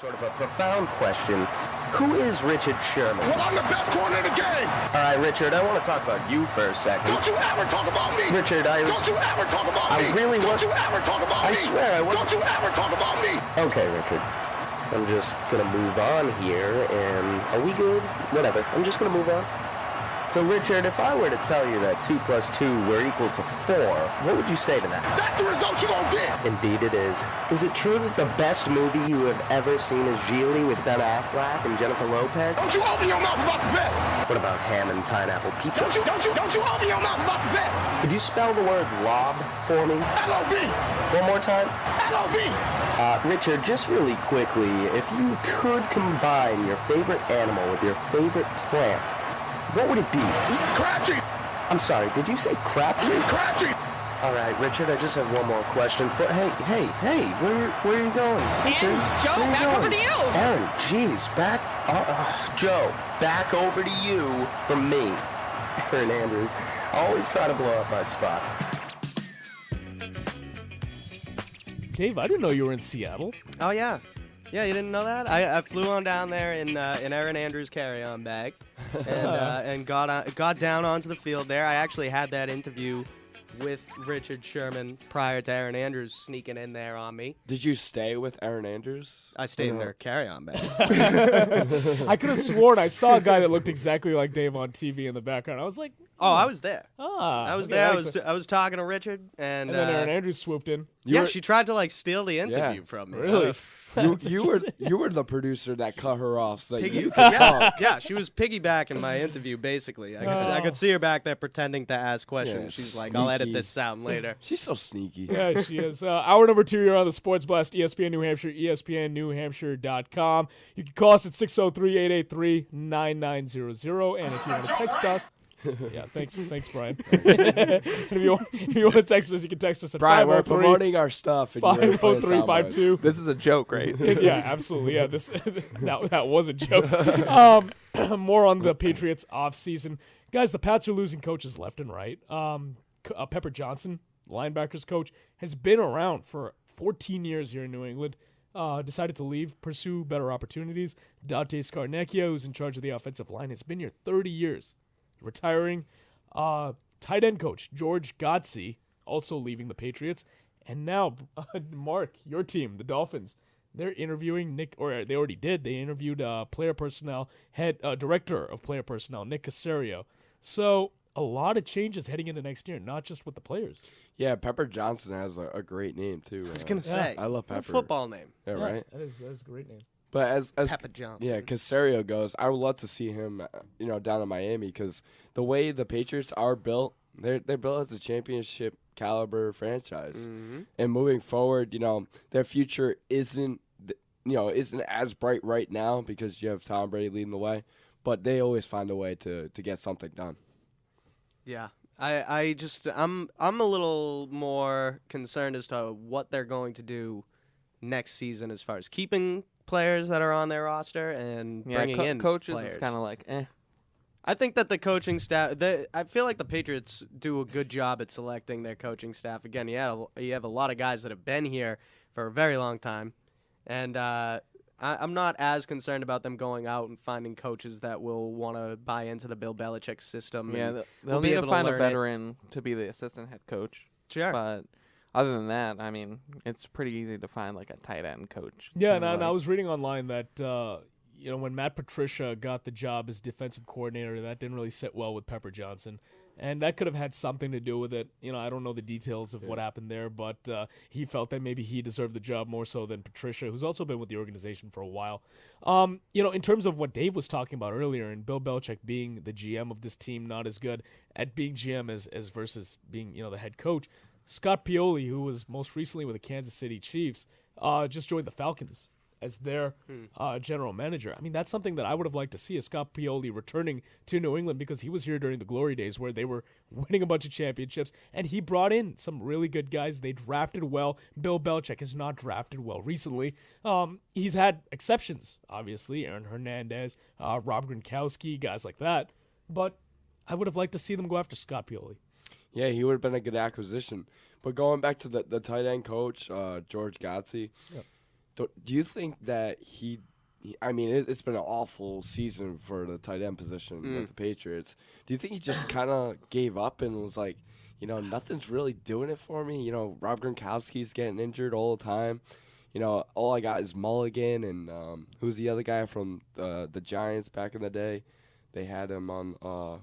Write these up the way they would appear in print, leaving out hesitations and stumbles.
Sort of a profound question. Who is Richard Sherman? Well, I'm the best corner in the game. All right, Richard, I want to talk about you for a second. Don't you ever talk about me. Richard, Don't you ever talk about me. I really Don't you ever talk about me. I swear I wasn't. Don't you ever talk about me. Okay, Richard. I'm just going to move on here, and are we good? Whatever. I'm just going to move on. So, Richard, if I were to tell you that 2 plus 2 were equal to 4, what would you say to that? That's the result you're going to get. Indeed it is. Is it true that the best movie you have ever seen is Geely with Ben Affleck and Jennifer Lopez? Don't you open your mouth about the best. What about ham and pineapple pizza? Don't you open your mouth about the best. Could you spell the word lob for me? L-O-B. One more time? L-O-B. Richard, just really quickly, if you could combine your favorite animal with your favorite plant, what would it be? Crabtree. I'm sorry, did you say Crabtree? Crabtree. All right, Richard, I just have one more question. Hey, where are you going? Richard, Joe, where are you back going? over to you. Aaron, jeez, Joe, back over to you from me. Aaron Andrews, always try to blow up my spot. Dave, I didn't know you were in Seattle. Oh, yeah. Yeah, you didn't know that? I flew on down there in Aaron Andrews' carry-on bag and got down onto the field there. I actually had that interview with Richard Sherman prior to Aaron Andrews sneaking in there on me. Did you stay with Aaron Andrews? I stayed in their carry-on bag. I could have sworn I saw a guy that looked exactly like Dave on TV in the background. I was like, Oh, I was there. I was there. I was talking to Richard, and then Aaron Andrews swooped in. she tried to steal the interview from me. Really? You were the producer that cut her off so that you could talk. Yeah, she was piggybacking my interview basically. I could see her back there pretending to ask questions. Yeah, She's like, sneaky. "I'll edit this sound later." She's so sneaky. Yeah, she is. Hour number 2, you're on the Sports Blast, ESPN New Hampshire, ESPNNewHampshire.com. You can call us at 603-883-9900, and if you want to text us, yeah, thanks, Brian. And if you want to text us, you can text us at Brian, we're promoting our stuff. 50352. This is a joke, right? Yeah, absolutely. Yeah, that was a joke. More on the Patriots offseason. Guys, the Pats are losing coaches left and right. Pepper Johnson, linebackers coach, has been around for 14 years here in New England. Decided to leave, pursue better opportunities. Dante Scarnecchia, who's in charge of the offensive line, has been here 30 years. Retiring. Tight end coach George Godsey also leaving the Patriots. And now, Mark, your team, the Dolphins, they're interviewing Nick, or they already did. They interviewed player personnel, director of player personnel, Nick Caserio. So a lot of changes heading into next year, not just with the players. Yeah, Pepper Johnson has a great name, too. I was going to say. I love Pepper. A football name. Yeah, right? That is a great name. But as Pepper Johnson. Yeah, Caserio goes, I would love to see him, down in Miami because the way the Patriots are built, they're built as a championship caliber franchise, and moving forward, their future isn't as bright right now because you have Tom Brady leading the way, but they always find a way to get something done. Yeah. I'm a little more concerned as to what they're going to do next season as far as keeping players that are on their roster and bringing in coaches. players. It's kind of like, I think that the coaching staff, I feel like the Patriots do a good job at selecting their coaching staff. Again, you have a lot of guys that have been here for a very long time, and I'm not as concerned about them going out and finding coaches that will want to buy into the Bill Belichick system. Yeah, they'll need to find a veteran to be the assistant head coach. Sure. But other than that, I mean, it's pretty easy to find like a tight end coach. Yeah, and I was reading online that when Matt Patricia got the job as defensive coordinator, that didn't really sit well with Pepper Johnson, and that could have had something to do with it. I don't know the details of what happened there, but he felt that maybe he deserved the job more so than Patricia, who's also been with the organization for a while. In terms of what Dave was talking about earlier, and Bill Belichick being the GM of this team, not as good at being GM as versus being the head coach. Scott Pioli, who was most recently with the Kansas City Chiefs, just joined the Falcons as their general manager. I mean, that's something that I would have liked to see, is Scott Pioli returning to New England, because he was here during the glory days where they were winning a bunch of championships, and he brought in some really good guys. They drafted well. Bill Belichick has not drafted well recently. He's had exceptions, obviously, Aaron Hernandez, Rob Gronkowski, guys like that, but I would have liked to see them go after Scott Pioli. Yeah, he would have been a good acquisition. But going back to the tight end coach, George Godsey, do you think that I mean, it's been an awful season for the tight end position with the Patriots. Do you think he just kind of gave up and was like, nothing's really doing it for me? Rob Gronkowski's getting injured all the time. All I got is Mulligan and who's the other guy from the Giants back in the day? They had him on the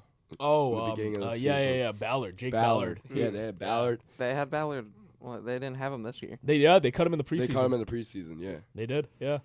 beginning of the season. Yeah, Ballard, Jake Ballard. Yeah, they had Ballard. They had Ballard. Well, they didn't have him this year. They cut him in the preseason. They cut him in the preseason, yeah. They did, yeah.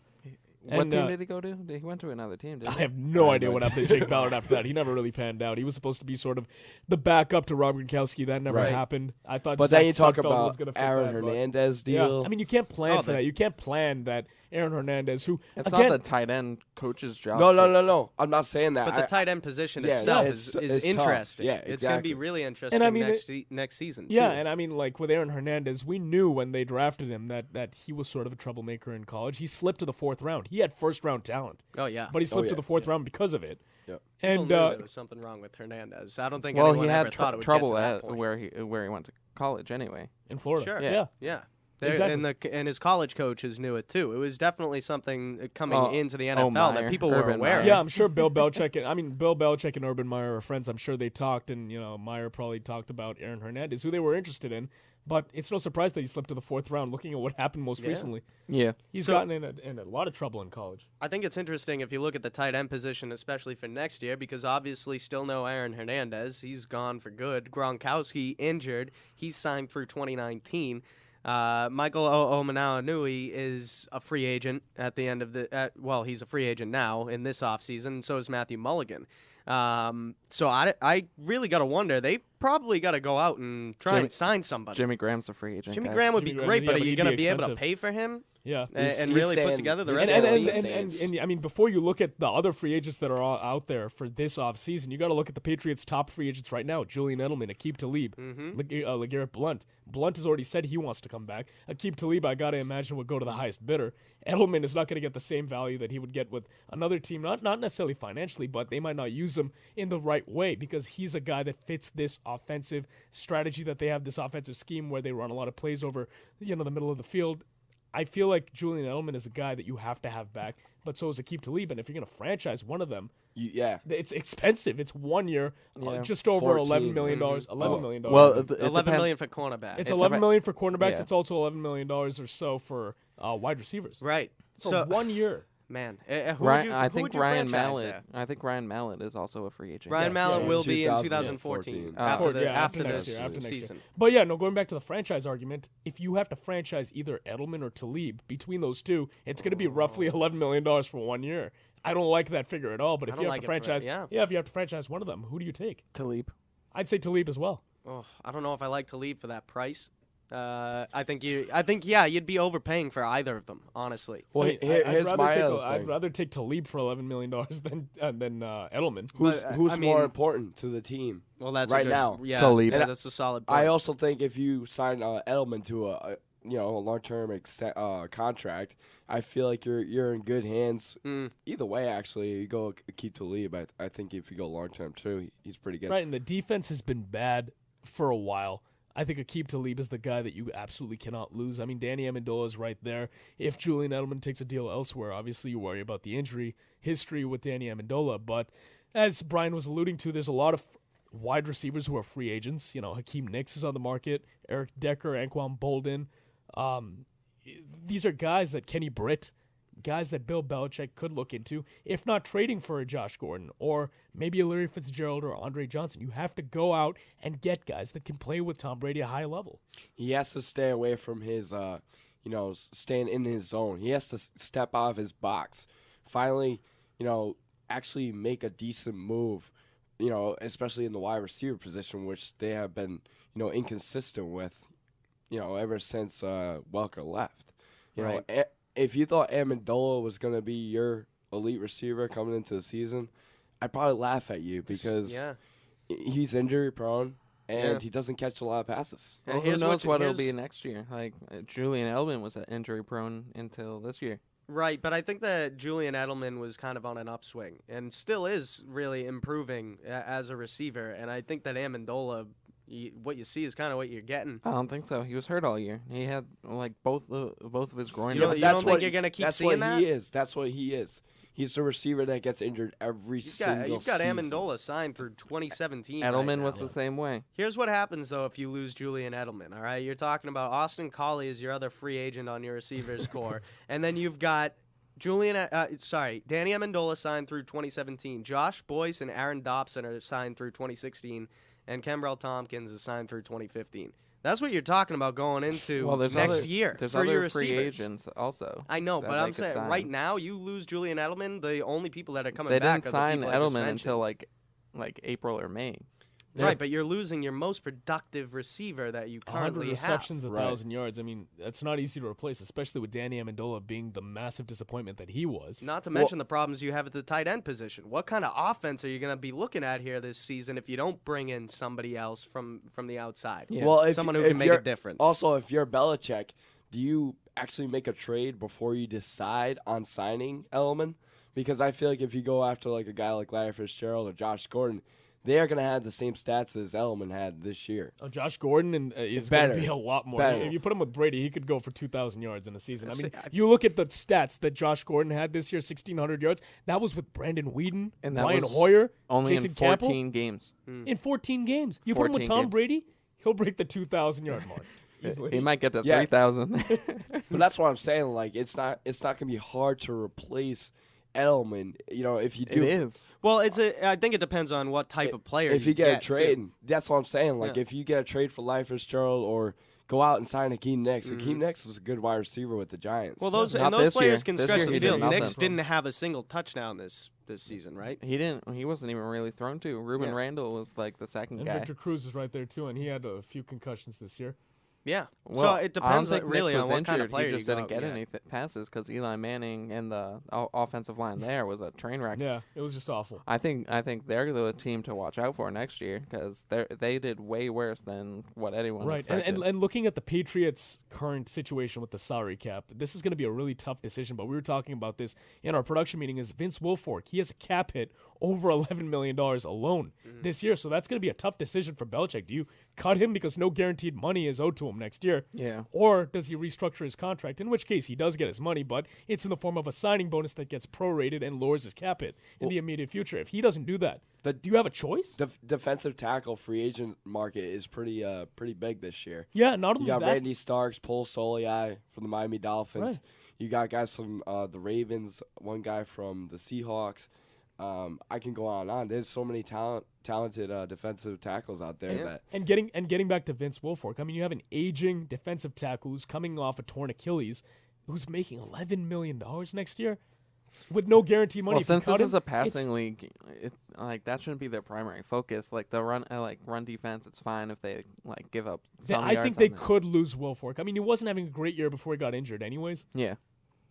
What team did he go to? He went to another team, didn't I he? have no idea what happened to Jake Ballard after that. He never really panned out. He was supposed to be sort of the backup to Rob Gronkowski. That never happened. I thought But Zach then you talk Sudfeld was about gonna fit Aaron that, but- Hernandez deal. Yeah, I mean, you can't plan for that. You can't plan that Aaron Hernandez, who It's again, not the tight end coach's job. No. I'm not saying that. But the tight end position yeah, itself it's is tough. interesting. Yeah, It's going to exactly. be really interesting I mean, next season. yeah, too. and I mean, like with Aaron Hernandez, we knew when they drafted him that he was sort of a troublemaker in college. He slipped to the 4th round. He had first-round talent, Oh yeah. but he slipped to yeah, the 4th round because of it. Yep. People And knew there was something wrong with Hernandez. I don't think Well, anyone he ever had thought it would trouble get to that at point. where he went to college anyway. in Florida, Sure. yeah. Exactly. And his college coaches knew it too. It was definitely something coming into the NFL Meyer, that people were Urban aware Meyer. of. Yeah, I'm sure Bill Belichick and Urban Meyer are friends. I'm sure they talked, and Meyer probably talked about Aaron Hernandez, who they were interested in. But it's no surprise that he slipped to the 4th round. Looking at what happened most recently, Yeah. he's gotten in a lot of trouble in college. I think it's interesting if you look at the tight end position, especially for next year, because obviously still no Aaron Hernandez. He's gone for good. Gronkowski injured. He's signed through 2019. Michael Omenauanui is a free agent at the end of he's a free agent now in this offseason. So is Matthew Mulligan. So I really got to wonder. They probably got to go out and try and sign somebody. Jimmy Graham's a free agent. Jimmy guys. Graham would be Jimmy Graham, great, yeah, but but are you he'd going be to be able to expensive. pay for him Yeah. and he's really put staying- together the he's rest of staying the with team? the Saints. And I mean, before you look at the other free agents that are all out there for this offseason, you got to look at the Patriots' top free agents right now: Julian Edelman, Aqib Talib, LeGarrette Blount. Blunt has already said he wants to come back. Aqib Talib, I got to imagine, would go to the highest bidder. Edelman is not going to get the same value that he would get with another team, not necessarily financially, but they might not use him in the right way because he's a guy that fits this offensive strategy that they have, this offensive scheme where they run a lot of plays over the middle of the field. I feel like Julian Edelman is a guy that you have to have back, but so is Aqib Talib. And if you're going to franchise one of them, it's expensive. It's 1 year, just over $11 million. $11 million. Well, it $11 depends. million for cornerback. It's $11 million for cornerbacks. Yeah. It's also $11 million or so for wide receivers. Right. For So 1 year. man, who Ryan, would you, I who think would you Ryan franchise Mallett. there? I think Ryan Mallett is also a free agent. Ryan Mallett yeah, will be in 2014. 2014 after next this year, after next season. year. But yeah, no, going back to the franchise argument, if you have to franchise either Edelman or Talib, between those two, it's going to be roughly $11 million for 1 year. I don't like that figure at all, but if I you don't have like to it for that, franchise, yeah. if you have to franchise one of them, who do you take? Talib. I'd say Talib as well. Oh, I don't know if I like to leave for that price. I think you'd be overpaying for either of them, honestly. Well, I mean, here's my other I'd thing. rather take Talib for $11 million than Edelman. Who's But, who's I more mean- important to the team? Well, that's Right a good, now. Yeah, Talib. yeah, that's a solid point. I also think if you sign Edelman to a long-term contract, I feel like you're in good hands. Either way, actually, you go keep Talib. I think if you go long-term too, he's pretty good. Right, and the defense has been bad for a while. I think Aqib Talib is the guy that you absolutely cannot lose. I mean, Danny Amendola is right there. If Julian Edelman takes a deal elsewhere, obviously you worry about the injury history with Danny Amendola. But as Brian was alluding to, there's a lot of wide receivers who are free agents. Hakeem Nicks is on the market, Eric Decker, Anquan Bolden. These are guys that Kenny Britt, guys that Bill Belichick could look into, if not trading for a Josh Gordon or maybe a Larry Fitzgerald or Andre Johnson. You have to go out and get guys that can play with Tom Brady at a high level. He has to stay away from his, staying in his zone. He has to step out of his box. Finally, actually make a decent move, especially in the wide receiver position, which they have been, inconsistent with, ever since Welker left. If you thought Amendola was going to be your elite receiver coming into the season, I'd probably laugh at you because he's injury prone and he doesn't catch a lot of passes. Well, who knows what it'll be next year? Like Julian Edelman was injury prone until this year. Right, but I think that Julian Edelman was kind of on an upswing and still is really improving as a receiver. And I think that Amendola what you see is kind of what you're getting. I don't think so. He was hurt all year. He had like both of his groin. You don't injuries. think you're gonna keep seeing that? That's what he is. He's the receiver that gets injured every single season. You've got Amendola signed through 2017. Edelman right was now. the same way. Here's what happens, though, if you lose Julian Edelman, all right? You're talking about Austin Collie is your other free agent on your receivers core. And then you've got Danny Amendola signed through 2017. Josh Boyce and Aaron Dobson are signed through 2016. And Kembrell Tompkins is signed through 2015. That's what you're talking about going into next year There's for other your free receivers. agents also. I know, that but they I'm could saying sign. right now you lose Julian Edelman. The only people that are coming They back didn't are sign the people I just Edelman mentioned. until like April or May. Right, but you're losing your most productive receiver that you 100 currently receptions, have. 1,000 yards. I mean, that's not easy to replace, especially with Danny Amendola being the massive disappointment that he was. Not to mention the problems you have at the tight end position. What kind of offense are you going to be looking at here this season if you don't bring in somebody else from the outside? Yeah. Well, Someone who can make a difference. Also, if you're Belichick, do you actually make a trade before you decide on signing Edelman? Because I feel like if you go after like a guy like Larry Fitzgerald or Josh Gordon, they are going to have the same stats as Edelman had this year. Josh Gordon is going Better. to be a lot more. Better. If you put him with Brady, he could go for 2,000 yards in a season. I mean, See, you look at the stats that Josh Gordon had this year, 1,600 yards. That was with Brandon Whedon, And that Brian was Hoyer, Only Jason in Campbell. 14 games. In 14 games. You put him with 14 Tom games. Brady, he'll break the 2,000-yard mark. Easily. He might get to Yeah. 3,000. But that's what I'm saying. Like, it's not going to be hard to replace Edelman. You know, if you do. It is. Well, I think it depends on what type of player If you get a too. trade, that's what I'm saying. Like, Yeah. if you get a trade for Larry Fitzgerald or go out and sign Hakeem Nicks. Hakeem Nicks was a good wide receiver with the Giants. Well, those Not those this players year. can This stretch year the he did field. nothing. Knicks didn't have a single touchdown this season, right? He wasn't even really thrown to. Ruben Yeah. Randall was like the second And guy. Victor Cruz is right there, too, and he had a few concussions this year. Yeah. Well, so it I don't depends think really Nick on was what kind of injured. player He just you didn't go get out and any passes because Eli Manning and the offensive line there was a train wreck. Yeah, it was just awful. I think they're the team to watch out for next year because they did way worse than what anyone Right, expected. and looking at the Patriots' current situation with the salary cap, this is going to be a really tough decision, but we were talking about this in our production meeting, is Vince Wilfork. He has a cap hit over $11 million alone this year, so that's going to be a tough decision for Belichick. Do you cut him because no guaranteed money is owed to him next year? Yeah. Or does he restructure his contract, in which case he does get his money, but it's in the form of a signing bonus that gets prorated and lowers his cap hit in the immediate future. If he doesn't do that, do you have a choice? The defensive tackle free agent market is pretty big this year. Yeah, not You only got that. Randy Starks, Paul Soliai from the Miami Dolphins. Right. You got guys from the Ravens, one guy from the Seahawks. I can go on and on. There's so many talented defensive tackles out there that And getting back to Vince Wilfork, I mean, you have an aging defensive tackle who's coming off a torn Achilles, who's making $11 million next year with no guarantee money. Well, If you since cut this is him, a passing league, that shouldn't be their primary focus. Like the run defense, it's fine if they give up some I yards think they on it. could lose Wilfork. I mean, he wasn't having a great year before he got injured, anyways. Yeah.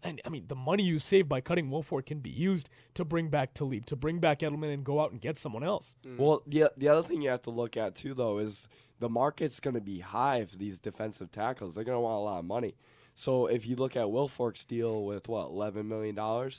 And I mean, the money you save by cutting Wilfork can be used to bring back Talib, to bring back Edelman, and go out and get someone else. Well, the other thing you have to look at too, though, is the market's going to be high for these defensive tackles. They're going to want a lot of money. So if you look at Wilfork's deal with $11 million,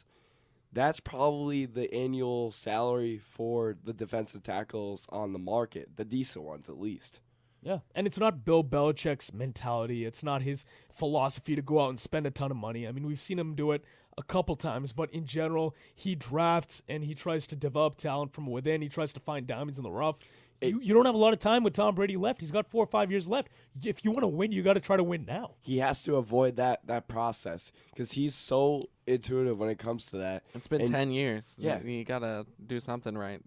that's probably the annual salary for the defensive tackles on the market, the decent ones at least. Yeah, and it's not Bill Belichick's mentality. It's not his philosophy to go out and spend a ton of money. I mean, we've seen him do it a couple times, but in general, he drafts and he tries to develop talent from within. He tries to find diamonds in the rough. You don't have a lot of time with Tom Brady left. He's got 4 or 5 years left. If you want to win, you got to try to win now. He has to avoid that process because he's so intuitive when it comes to that. It's been 10 years. Yeah. You got to do something right.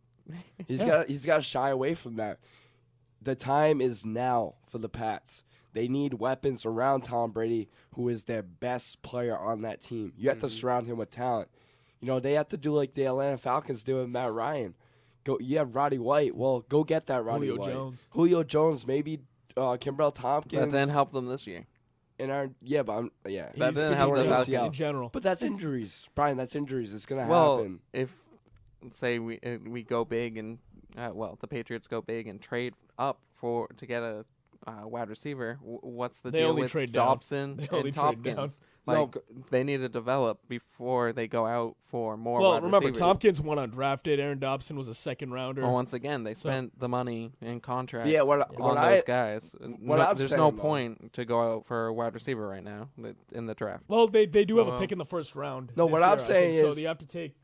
He's got to shy away from that. The time is now for the Pats. They need weapons around Tom Brady, who is their best player on that team. You have to surround him with talent. You know, they have to do like the Atlanta Falcons did with Matt Ryan. You have Roddy White. Well, go get that Roddy Julio White. Jones. Julio Jones, maybe Kembrell Tompkins. That didn't help them this year. And That He's didn't help been the doing Falcons. in general. But that's injuries, Brian. That's injuries. It's gonna Well, happen. if say we go big and the Patriots go big and trade up to get a wide receiver. What's the They deal only with trade down. Dobson They only and trade down. Tompkins? No, Like they need to develop before they go out for more Well, wide remember, receivers. Tompkins went undrafted. Aaron Dobson was a second rounder. Well, once again, they spent the money in contracts Yeah, on those guys. There's no saying, though- point to go out for a wide receiver right now in the draft. Well, they do have a pick in the first round. No, this what year, I'm I think. saying so is-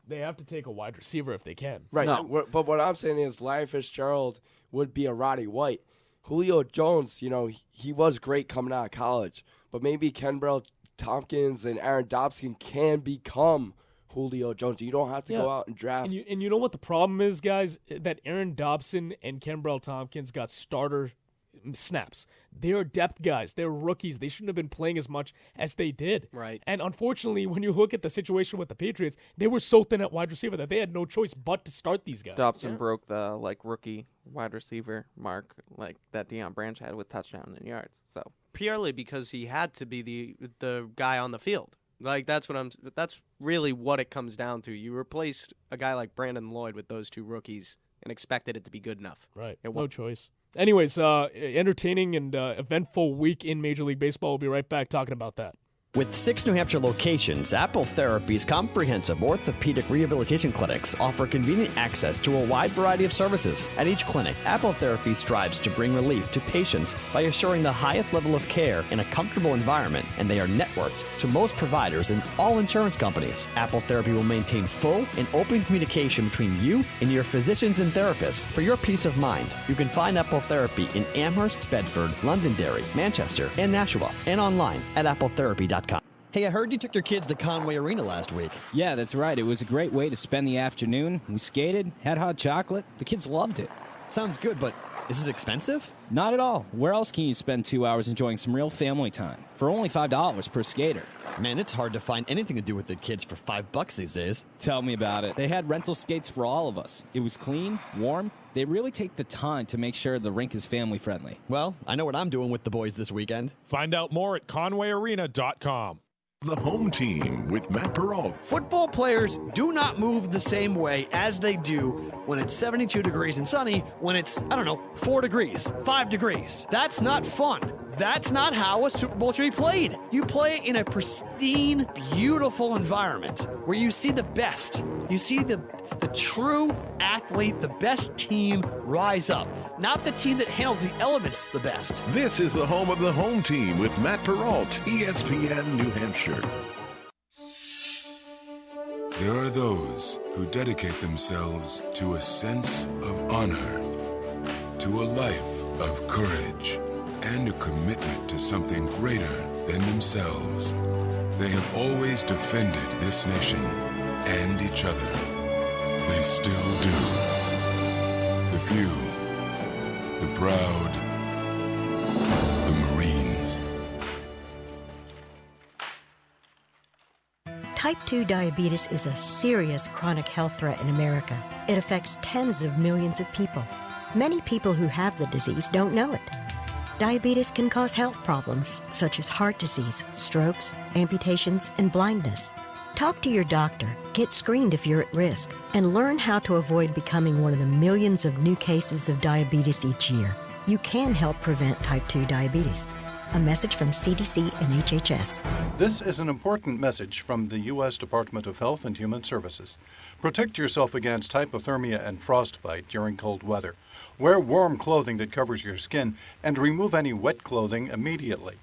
they have to take a wide receiver if they can. Right. No. But what I'm saying is Larry Fitzgerald would be a Roddy White. Julio Jones, he was great coming out of college. But maybe Kenbrell Tompkins and Aaron Dobson can become Julio Jones. You don't have to go out and draft. And you know what the problem is, guys? That Aaron Dobson and Kenbrell Tompkins got starter snaps. They are depth guys. They're rookies. They shouldn't have been playing as much as they did. Right. And unfortunately, when you look at the situation with the Patriots, they were so thin at wide receiver that they had no choice but to start these guys. Dobson broke the rookie wide receiver mark that Deion Branch had with touchdown and yards. So Purely because he had to be the guy on the field. That's really what it comes down to. You replaced a guy like Brandon Lloyd with those two rookies and expected it to be good enough. Right. No choice. Anyways, entertaining and eventful week in Major League Baseball. We'll be right back talking about that. With 6 New Hampshire locations, Apple Therapy's comprehensive orthopedic rehabilitation clinics offer convenient access to a wide variety of services. At each clinic, Apple Therapy strives to bring relief to patients by assuring the highest level of care in a comfortable environment, and they are networked to most providers and all insurance companies. Apple Therapy will maintain full and open communication between you and your physicians and therapists for your peace of mind. You can find Apple Therapy in Amherst, Bedford, Londonderry, Manchester, and Nashua, and online at appletherapy.com. Hey, I heard you took your kids to Conway Arena last week. Yeah, that's right. It was a great way to spend the afternoon. We skated, had hot chocolate. The kids loved it. Sounds good, but is it expensive? Not at all. Where else can you spend 2 hours enjoying some real family time for only $5 per skater? Man, it's hard to find anything to do with the kids for $5 these days. Tell me about it. They had rental skates for all of us. It was clean, warm. They really take the time to make sure the rink is family friendly. Well, I know what I'm doing with the boys this weekend. Find out more at conwayarena.com. The home team with Matt Peralt. Football players do not move the same way as they do when it's 72 degrees and sunny, when it's, 4 degrees, 5 degrees. That's not fun. That's not how a Super Bowl should be played. You play in a pristine, beautiful environment where you see the best. You see the true athlete, the best team rise up, not the team that handles the elements the best. This is the home of the home team with Matt Peralt, ESPN New Hampshire. There are those who dedicate themselves to a sense of honor, to a life of courage, and a commitment to something greater than themselves. They have always defended this nation and each other. They still do. The few, the proud, the Marines. Type 2 diabetes is a serious chronic health threat in America. It affects tens of millions of people. Many people who have the disease don't know it. Diabetes can cause health problems such as heart disease, strokes, amputations, and blindness. Talk to your doctor, get screened if you're at risk, and learn how to avoid becoming one of the millions of new cases of diabetes each year. You can help prevent type 2 diabetes. A message from CDC and HHS. This is an important message from the U.S. Department of Health and Human Services. Protect yourself against hypothermia and frostbite during cold weather. Wear warm clothing that covers your skin and remove any wet clothing immediately.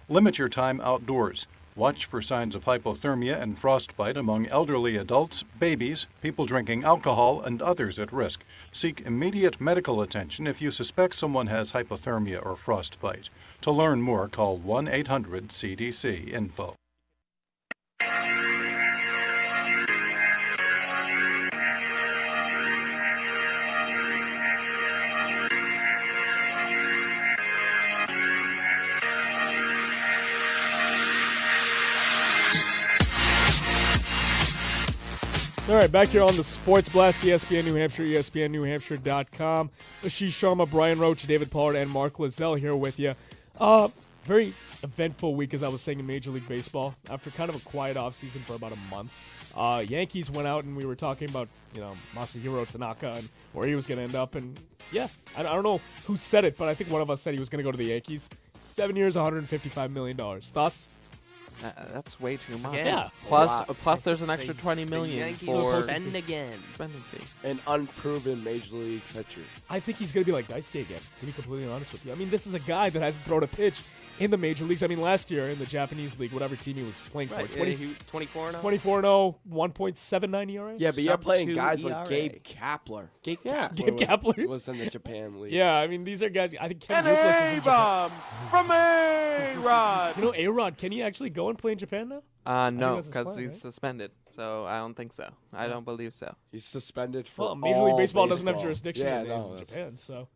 Limit your time outdoors. Watch for signs of hypothermia and frostbite among elderly adults, babies, people drinking alcohol, and others at risk. Seek immediate medical attention if you suspect someone has hypothermia or frostbite. To learn more, call 1-800-CDC-INFO. All right, back here on the Sports Blast, ESPN New Hampshire, ESPNNewHampshire.com. Ashish Sharma, Brian Roach, David Pollard, and Mark Lizelle here with you. Very eventful week, as I was saying, in Major League Baseball. After kind of a quiet offseason for about a month, Yankees went out and we were talking about, Masahiro Tanaka and where he was going to end up. And, yeah, I don't know who said it, but I think one of us said he was going to go to the Yankees. 7 years, $155 million. Thoughts? That's way too much. Yeah. Plus there's an extra $20 million for spend again. spending fee. An unproven major league pitcher. I think he's going to be like Daisuke again, to be completely honest with you. I mean, this is a guy that hasn't thrown a pitch in the major leagues. I mean, last year in the Japanese league, whatever team he was playing for, 24-0? 24-0, 1.79 ERA? Yeah, but you're playing guys ERA. like Gabe Kapler. Gabe Kapler. was in the Japan league. Yeah, I mean, these are guys. I think Ken Euclid is in Japan. From A-Rod. A-Rod, can he actually go and play in Japan now? No, that's his because plan, he's right? suspended. So I don't think so. I don't believe so. He's suspended for Well, Major League all Baseball doesn't have baseball. jurisdiction Yeah, in no, Japan, so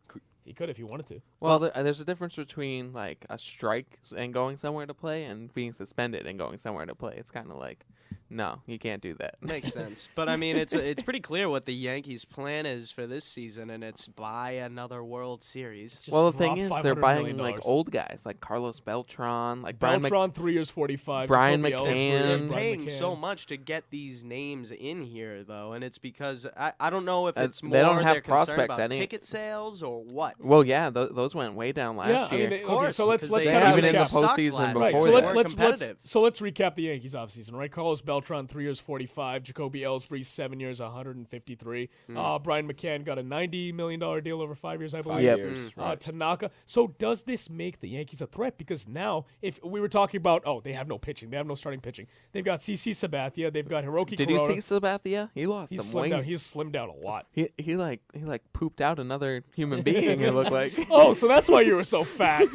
he could if he wanted to. Well, there's a difference between like a strike and going somewhere to play and being suspended and going somewhere to play. It's kind of like, no, you can't do that. Makes sense. But, I mean, it's pretty clear what the Yankees' plan is for this season, and it's buy another World Series. Well, the thing is, they're $500 buying million. like old guys, like Carlos Beltran, like Beltran, 3 years, 45. Brian Jacoby Ellsbury, McCann. Brian Paying McCann. so much to get these names in here, though, and it's because I don't know if it's They more don't have they're concerned prospects about any- ticket sales or what. Well, yeah, those went way down last I year. mean, Of course, okay, so let's 'cause kind they of even in the recap. postseason Right, before So that. let's recap the Yankees offseason, right? Carlos Beltran, 3 years, 45. Jacoby Ellsbury, 7 years, 153. Brian McCann got a $90 million deal over 5 years, I believe. 5 years. Right. Tanaka. So does this make the Yankees a threat? Because now, if we were talking about, they have no pitching, they have no starting pitching. They've got CC Sabathia, they've got Hiroki Did Kuroda. you see Sabathia? He lost He's some weight. slimmed down. He's slimmed down a lot. He pooped out another human being. It looked like. Oh, so that's why you were so fat.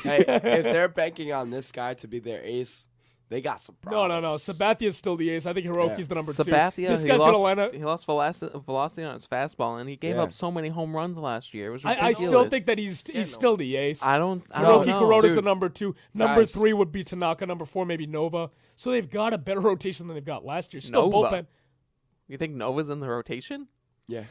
Hey, if they're banking on this guy to be their ace, they got some problems. No. Sabathia's still the ace. I think Hiroki's the number two. Sabathia, This he guy's lost, gonna line up. he lost velocity on his fastball, and he gave Yeah. up so many home runs last year. It was I ridiculous. still think that he's still the ace. I don't Hiroki know. Kuroda's the Dude, number 2. Number guys. 3 would be Tanaka. Number 4 maybe Nova. So they've got a better rotation than they've got last year. Still Nova. bullpen. You think Nova's in the rotation? Yeah,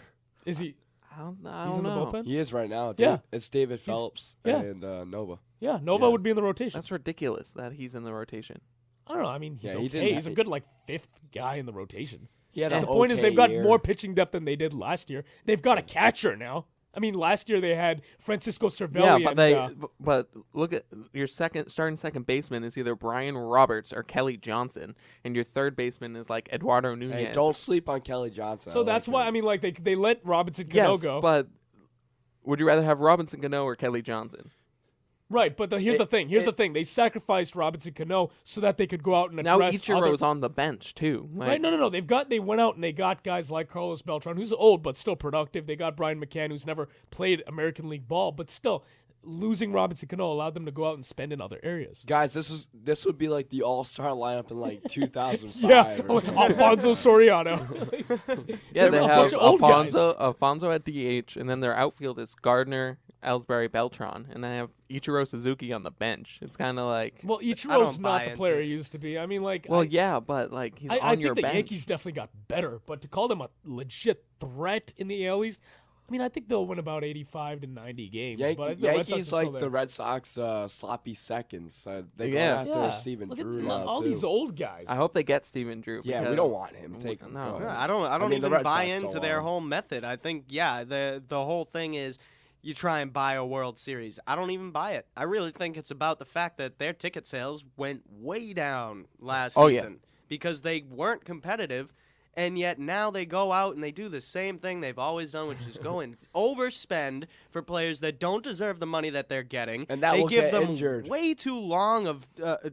Is he? I don't He's in the know. bullpen. he is right now. Dude. Yeah. It's David Phelps yeah. and Nova. Yeah, Nova Yeah. would be in the rotation. That's ridiculous that he's in the rotation. I don't know. I mean, he's Yeah, he okay. didn't He's a good 5th guy in the rotation. He had And an the point is okay they've got year. more pitching depth than they did last year. They've got a catcher now. I mean, last year they had Francisco Cervelli. Yeah, and, but look at your starting second baseman is either Brian Roberts or Kelly Johnson, and your third baseman is like Eduardo Nunez. Hey, don't sleep on Kelly Johnson. so that's why, I mean, they let Robinson Cano yes, go. but would you rather have Robinson Cano or Kelly Johnson? Right, but here's the thing. Here's the thing. They sacrificed Robinson Cano so that they could go out and Now address Ichiro's on the bench too. Right? No. They went out and they got guys like Carlos Beltran, who's old but still productive. They got Brian McCann, who's never played American League ball, but still losing Robinson Cano allowed them to go out and spend in other areas. Guys, this would be like the all-star lineup in like 2005. Yeah, or something. Alfonso Soriano. Yeah, they a have bunch of old guys. Alfonso at DH, and then their outfield is Gardner, Ellsbury, Beltran, and they have Ichiro Suzuki on the bench. It's kind of like, Well, I Ichiro's don't not buy the into player it. he used to be. I mean, like, well, yeah, but like he's I on your think the bench. Yankees definitely got better, but to call them a legit threat in the AL East, I mean, I think they'll win about 85 to 90 games. but I think the Red Sox Yankees are still like there. the Red Sox sloppy seconds. They go Yeah. after Steven Look at Drew now all too. these old guys. I hope they get Steven Drew. Yeah, we because- don't want him. Take him. No. Go ahead. I don't mean, the even Red buy Sox into so their long. whole method. I think the whole thing is you try and buy a World Series. I don't even buy it. I really think it's about the fact that their ticket sales went way down last season because they weren't competitive. And yet now they go out and they do the same thing they've always done, which is go and overspend for players that don't deserve the money that they're getting. And that they will give get them injured. way too long of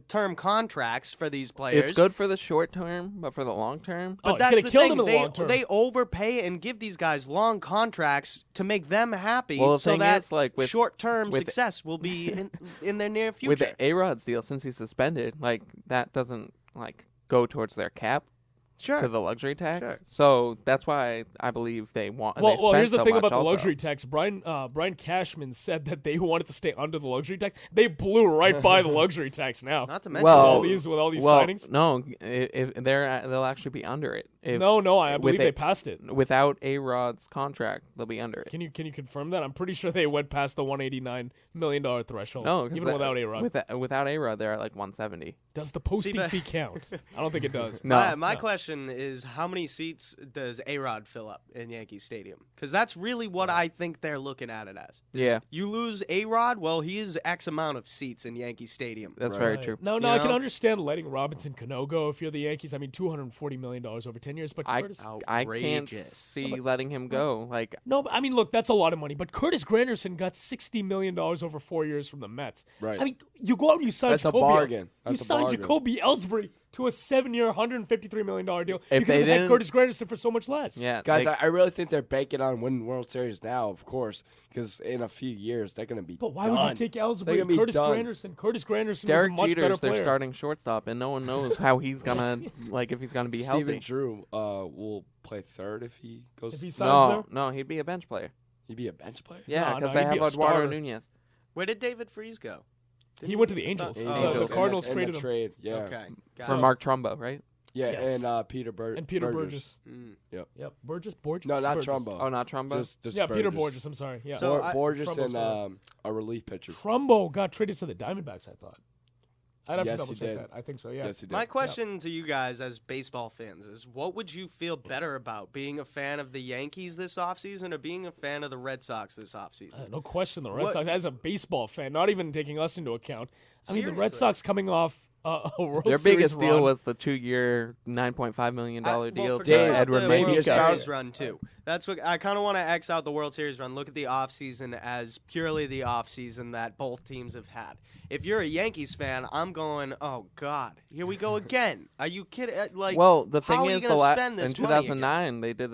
term contracts for these players. It's good for the short term, but for the long term, Oh, But it's that's gonna the kill thing. them in the long term. They overpay and give these guys long contracts to make them happy, Well, the so thing that is, like, with- short-term with- success will be in their near future. with the A-Rod's deal, since he's suspended, like that doesn't like go towards their cap. Sure. To the luxury tax. Sure. So that's why I believe they want. Well, they spend here's the so thing much about the also. luxury tax. Brian Cashman said that they wanted to stay under the luxury tax. They blew right by the luxury tax now. Not to mention Well, with all these well, signings. no, if they'll actually be under it. I believe they passed it. Without A-Rod's contract, they'll be under it. Can you confirm that? I'm pretty sure they went past the $189 million threshold. No, even without A-Rod. Without A-Rod, they're at like 170. Does the posting fee count? I don't think it does. No. My question is, how many seats does A-Rod fill up in Yankee Stadium? Because that's really what I think they're looking at it as. Yeah. You lose A-Rod, well, he is X amount of seats in Yankee Stadium. That's very true. No, I can understand letting Robinson Cano go if you're the Yankees. I mean, $240 million over 10 years, but Curtis... I can't see letting him go. Like, no, but I mean, look, that's a lot of money. But Curtis Granderson got $60 million over 4 years from the Mets. Right. I mean, you go out and you sign That's Jacoby. a bargain. You signed Jacoby Ellsbury to a 7-year, $153 million deal. If you they could have had didn't- Curtis Granderson for so much less. yeah, Guys, I really think they're banking on winning World Series now, of course, because in a few years they're going to be But why done. would you take They're Ellsbury? gonna be Curtis done. Granderson. Curtis Granderson Derek was a much better Jeter's their player. starting shortstop, and no one knows how he's gonna if he's gonna be Steven healthy. Drew will play third if he goes. If he signs there? No, he'd be a bench player. He'd be a bench player. Yeah, No, because no, they he'd be have a Eduardo starter. Nunez. Where did David Freese go? He went to the Angels. Angels. The Cardinals in traded the him. trade. Yeah. Okay. For Mark Trumbo, right? Yeah, Yes. and Peter Burgess. And Peter Burgess. Yep. Yep. Borges? No, not Burgess. Trumbo. Oh, not Trumbo. Just Yeah, Peter Burgess. Borges. I'm sorry. Yeah. So Borges Trumbo's and a relief pitcher. Trumbo got traded to the Diamondbacks, I thought. I'd have Yes, to double he check did. that. I think so, yeah. Yes, he did. My question to you guys as baseball fans is, what would you feel better about, being a fan of the Yankees this offseason or being a fan of the Red Sox this offseason? No question, the Red What- Sox, as a baseball fan, not even taking us into account. I mean, the Red Seriously. Sox coming off a World Their Series biggest deal run. was the 2-year, $9.5 million deal to forget about Edward the World Mayfield. Series run too. That's what I kind of want to X out the World Series run. Look at the offseason as purely the offseason that both teams have had. If you're a Yankees fan, I'm going, oh God, here we go again. Are you kidding? Like, Well, the how thing are you is, gonna spend this in money again? 2009 they did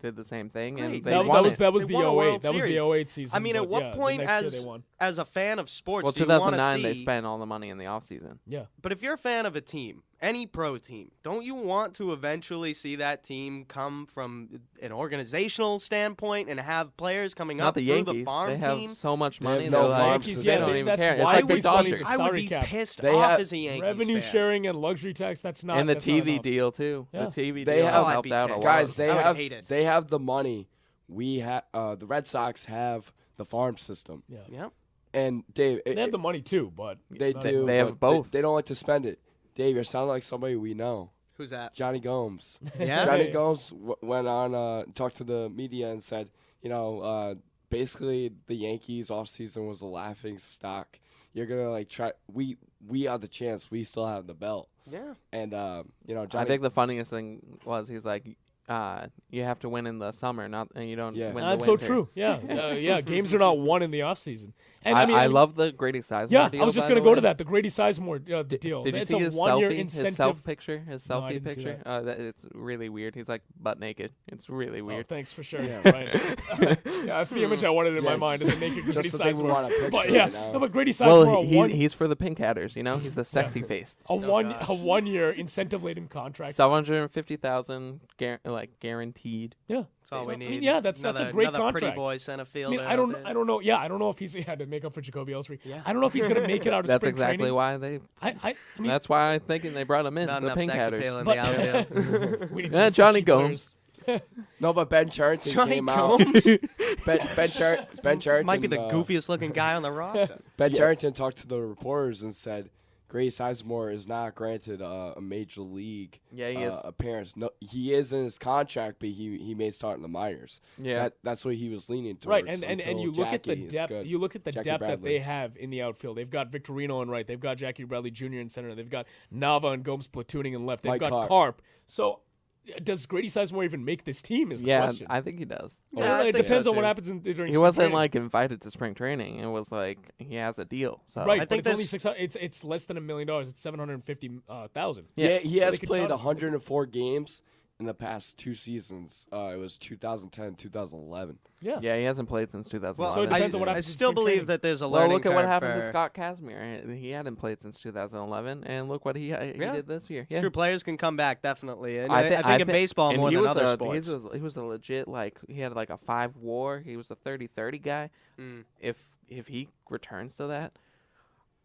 did the same thing, Great. and they That won was it. that was They the won a 08. World That was the Series. 08 season. I mean, at but what yeah, the point next year they won. as a fan of sports Well, do you want to 2009 see? they spent all the money in the offseason. Yeah. But if you're a fan of a team, any pro team, don't you want to eventually see that team come from an organizational standpoint and have players coming Not up the through Yankees. the farm They have team? so much They have money. no they're like, farm they system. don't even That's care. It's why like the we spend Dodgers. I would salary be cap. pissed They off have as a Yankees Revenue fan. sharing and luxury tax, that's not And the that's not TV enough. deal too. Yeah. The TV They deal have- has I'd helped be out a ticked. lot. Guys, I would hate it. they have the money. We have the Red Sox have the farm system. Yeah. Yep. And Dave, They have the money too, but they not- do. They have but both. They don't like to spend it. Dave, you sound like somebody we know. Who's that? Johnny Gomes. Yeah. Johnny Gomes went on, talked to the media and said, basically the Yankees offseason was a laughing stock. You're gonna like try. We are the chance. We still have the belt. Yeah. And Johnny. I think the funniest thing was he's like, you have to win in the summer, not and you don't Yeah. win That's the so winter. true. Yeah. Yeah. Games are not won in the offseason. And I love the Grady Sizemore Yeah, deal. I was just by going to the go way. to that. The Grady Sizemore deal. Did you it's see a his 1-year selfie? incentive. His self picture? His No, I selfie didn't see picture? It's really weird. He's like butt naked. It's really Oh, weird. thanks for sharing. Yeah, right. Yeah, that's the image I wanted in my mind as a naked Grady just the thing we Sizemore. want a picture But yeah, right now. no, but Grady Sizemore, Well, he's for the pink hatters. You know, he's the sexy face. a 1-year incentive-laden contract. $750,000 guaranteed. Yeah, That's all we I need. mean, yeah, that's a great another contract. pretty boy center I fielder. mean, I don't know. Yeah, I don't know if he's had to make up for Jacoby Ellsbury. Yeah. I don't know if he's going to make it out of That's spring exactly training. why they. I mean, That's why I'm thinking they brought him in. Not the enough pink sex hatters. appeal in But- the outfield. we need Yeah, some Johnny sexy Gomes. players. No, but Ben Charrington Johnny came out. Gomes Ben Charrington might be the goofiest looking guy on the roster. Ben Charrington talked to the reporters and said, Grady Sizemore is not granted a major league Yeah, he is. appearance. No, he is in his contract, but he may start in the minors. Yeah. That's what he was leaning towards. Right, and until you look at the Jackie is depth. good. You look at the Jackie depth that Bradley. they have in the outfield. They've got Victorino in right. They've got Jackie Bradley Jr. in center. They've got Nava and Gomes platooning in left. They've Mike got Carp. Carp. So, does Grady Sizemore even make this team? Is the Yeah, question. I think he does. Yeah, I it think depends so, on what too. happens during. He spring wasn't training. like invited to spring training. It was like he has a deal. So right, I but think it's only there's- 600. It's less than $1 million. It's $750,000. Yeah, he has they could played cut him. 104 games in the past 2 seasons. It was 2010, 2011. Yeah. Yeah, he hasn't played since 2011. Well, So it depends on what I happens in still spring believe training. that there's a Well, learning look at what curve happened for- to Scott Kazmir. He hadn't played since 2011, and look what he did this year. It's Yeah. true. Players can come back definitely, and thi- I think in baseball and more he than was other a, sports. He was a legit he had like a 5 WAR. He was a 30-30 guy. Mm. If he returns to that,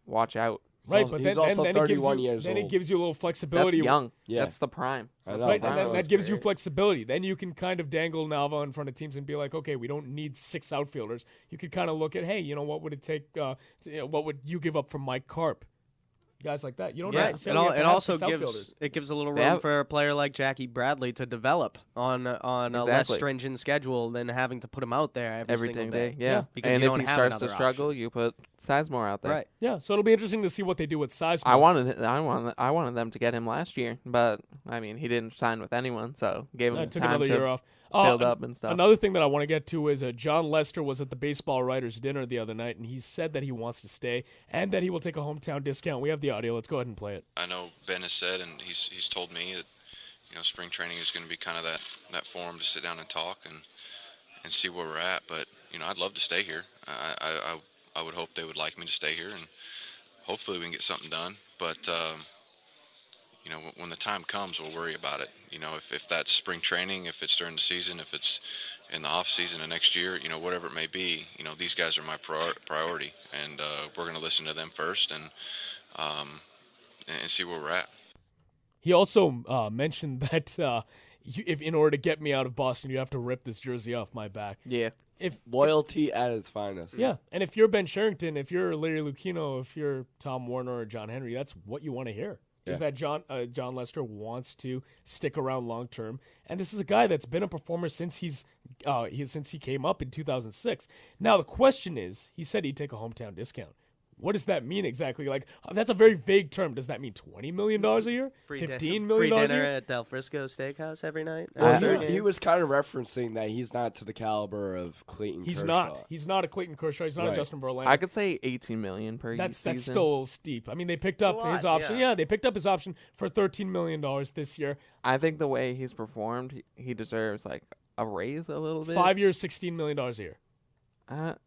watch out. Right, but he's also then 31 years then old. it gives you a little flexibility. That's young. Yeah. That's the prime. I know. Right, That's and what that was gives you great. flexibility. Then you can kind of dangle Nalva in front of teams and be like, okay, we don't need 6 outfielders. You could kind of look at, hey, you know, what would it take? What would you give up for Mike Karp? Guys like that. You don't necessarily have to It have also 6 outfielders. gives a little room for a player like Jackie Bradley to develop on a less stringent schedule than having to put him out there every single day. Yeah, because and you if don't he have starts another to struggle, you put Sizemore out there. Right. Yeah, so it'll be interesting to see what they do with Sizemore. I wanted them to get him last year, but I mean, he didn't sign with anyone, so gave him took time another to year off. build up and stuff. Another thing that I want to get to is John Lester was at the baseball writers' dinner the other night, and he said that he wants to stay and that he will take a hometown discount. We have the audio. Let's go ahead and play it. I know Ben has said, and he's told me that, you know, spring training is going to be kind of that forum to sit down and talk and see where we're at. But you know, I'd love to stay here. I would hope they would like me to stay here, and hopefully we can get something done. But you know, when the time comes, we'll worry about it. You know, if that's spring training, if it's during the season, if it's in the off season of next year, you know, whatever it may be, you know, these guys are my priority, and we're going to listen to them first and see where we're at. He also mentioned that if in order to get me out of Boston, you have to rip this jersey off my back. Yeah. If Loyalty at its finest. Yeah, and if you're Ben Sherrington, if you're Larry Lucchino, if you're Tom Warner or John Henry, that's what you want to hear. Is that John Lester wants to stick around long term, and this is a guy that's been a performer since he came up in 2006. Now the question is, he said he'd take a hometown discount. What does that mean exactly? Like, that's a very vague term. Does that mean $20 million a year? $15 million free a dinner year? at Del Frisco Steakhouse every night? Well, he was kind of referencing that he's not to the caliber of Clayton He's Kershaw. not. He's not a Clayton Kershaw. He's not a Justin Verlander. I could say $18 million per That's season. still steep. I mean, they picked up his option. Yeah, they picked up his option for $13 million this year. I think the way he's performed, he deserves like a raise a little bit. 5 years, $16 million a year.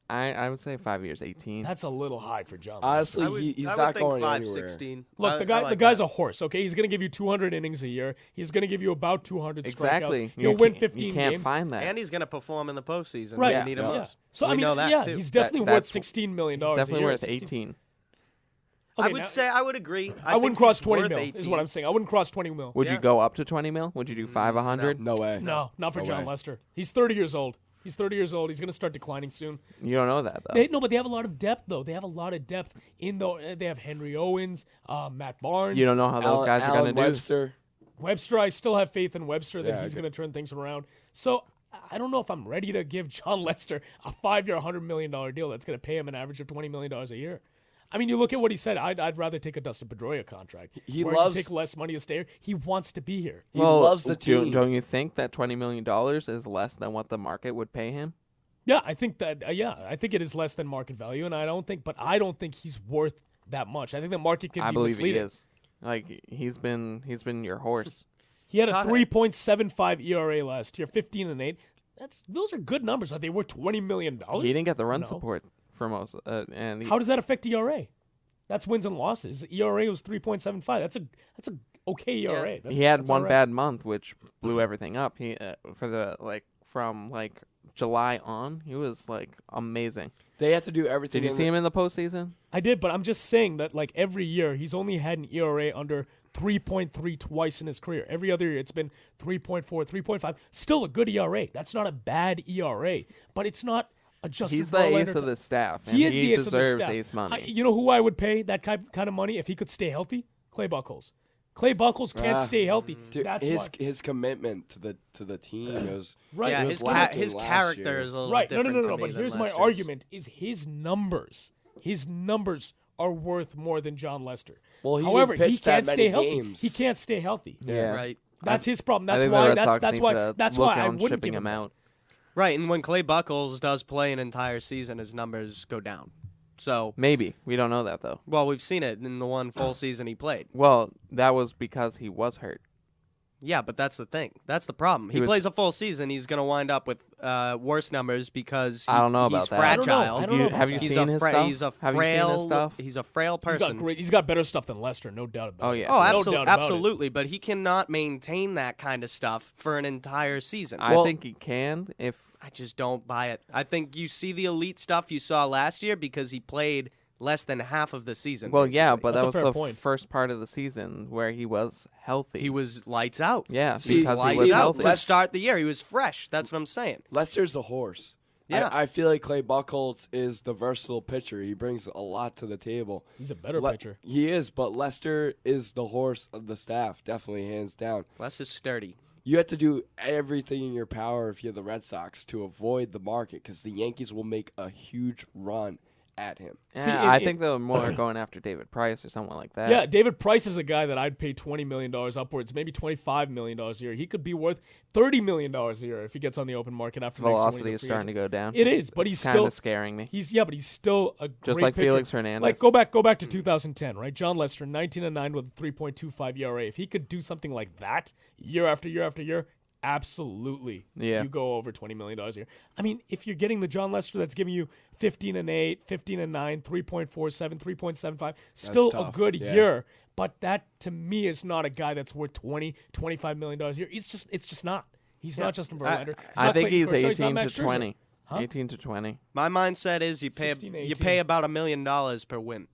I would say 5 years, 18. That's a little high for John. Honestly, he's not going anywhere. 16. Look, the guy's a horse. Okay, he's going to give you 200 innings a year. He's going to give you about 200 exactly. strikeouts. He'll win 15 you can't games. Find that. And he's going to perform in the postseason. Right. When you need him most. So we know that too. He's definitely worth $16 million. He's definitely a year. worth 18. Okay, I would agree. I wouldn't cross 20 mil. Is what I'm saying. I wouldn't cross 20 mil. Would you go up to 20 mil? Would you do 500? No way. No, not for John Lester. He's 30 years old. He's 30 years old. He's going to start declining soon. You don't know that, though. But they have a lot of depth, though. They have a lot of depth in the. They have Henry Owens, Matt Barnes. You don't know how those guys are going to do. Webster, I still have faith in Webster that he's okay. going to turn things around. So I don't know if I'm ready to give John Lester a 5-year, $100 million deal that's going to pay him an average of $20 million a year. I mean, you look at what he said. I'd rather take a Dustin Pedroia contract. He where loves I can take less money to stay here. He wants to be here. He loves the team. Don't you think that $20 million is less than what the market would pay him? Yeah, I think that. I think it is less than market value, and I don't think he's worth that much. I think the market can be believe misleading. he is. Like he's been your horse. He had a 3.75 ERA last year, 15-8. Those are good numbers. Are they worth $20 million? He didn't get the run support for most. How does that affect ERA? That's wins and losses. ERA was 3.75. That's a okay ERA. He had one bad month, which blew everything up. He from July on, he was amazing. They have to do everything. Did you see him in the postseason? I did, but I'm just saying that every year he's only had an ERA under 3.3 twice in his career. Every other year it's been 3.4, 3.5. Still a good ERA. That's not a bad ERA, but it's not a Justin He's the Verlander ace of the staff. And he is the ace of the deserves staff. ace money. You know who I would pay that kind of money if he could stay healthy? Clay Buchholz. Clay Buchholz can't stay healthy. Dude, That's his commitment to the team is right. Yeah, his character is a little different. No. But here's my argument: is his numbers are worth more than John Lester. Well, however, he can't stay healthy. Games. He can't stay healthy. Yeah, right. That's his problem. I That's think why. the Red Sox That's need to why look I on wouldn't shipping give him out. Right, and when Clay Buchholz does play an entire season, his numbers go down. So Maybe. We don't know that, though. well, we've seen it in the one full season he played. Well, that was because he was hurt. Yeah, but that's the thing. That's the problem. He plays a full season, he's going to wind up with worse numbers because I don't know about he's that. fragile. I don't know Have you seen his stuff? He's a Have you seen his frail. stuff? He's a frail person. He's got better stuff than Lester, no doubt about it. Oh, yeah. Oh, No doubt about it. absolutely. But he cannot maintain that kind of stuff for an entire season. I think he can if... I just don't buy it. I think you see the elite stuff you saw last year because he played less than half of the season. Well, yeah, basically. but That's that a was fair the point. first part of the season where he was healthy. He was lights out. Yeah, He was because lights he was out healthy. to start the year. He was fresh. That's what I'm saying. Lester's a horse. Yeah. I feel like Clay Buchholz is the versatile pitcher. He brings a lot to the table. He's a better pitcher. He is, but Lester is the horse of the staff, definitely, hands down. Les is sturdy. You have to do everything in your power if you're the Red Sox to avoid the market because the Yankees will make a huge run at him. Yeah, I think they're more going after David Price or someone like that. Yeah, David Price is a guy that I'd pay $20 million upwards, maybe $25 million a year. He could be worth $30 million a year if he gets on the open market after next season. Velocity is starting to go down. It is, but he's kind still of scaring me. But he's still a Just great like pitcher. Felix Hernandez. Like go back to 2010, right? John Lester, 19-9 with a 3.25 ERA. If he could do something like that year after year after year, absolutely. Yeah. You go over $20 million a year. I mean, if you're getting the John Lester that's giving you 15-8, 15-9, 3.47, 3.75, still a tough. good Yeah. year. But that to me is not a guy that's worth $20-25 million a year. It's just not. He's not Justin Verlander. I think he's Clayton Kershaw, 18 not Max to Scherzer. 20. Huh? 18 to 20. My mindset is you pay 16 to you 18. pay about $1 million per win.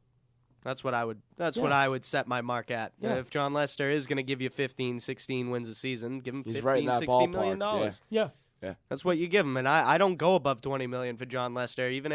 That's what I would. That's what I would set my mark at. Yeah. If John Lester is going to give you 15, 16 wins a season, give him He's 15, right in that $16 million. ballpark, Yeah. That's what you give him, and I don't go above $20 million for John Lester, even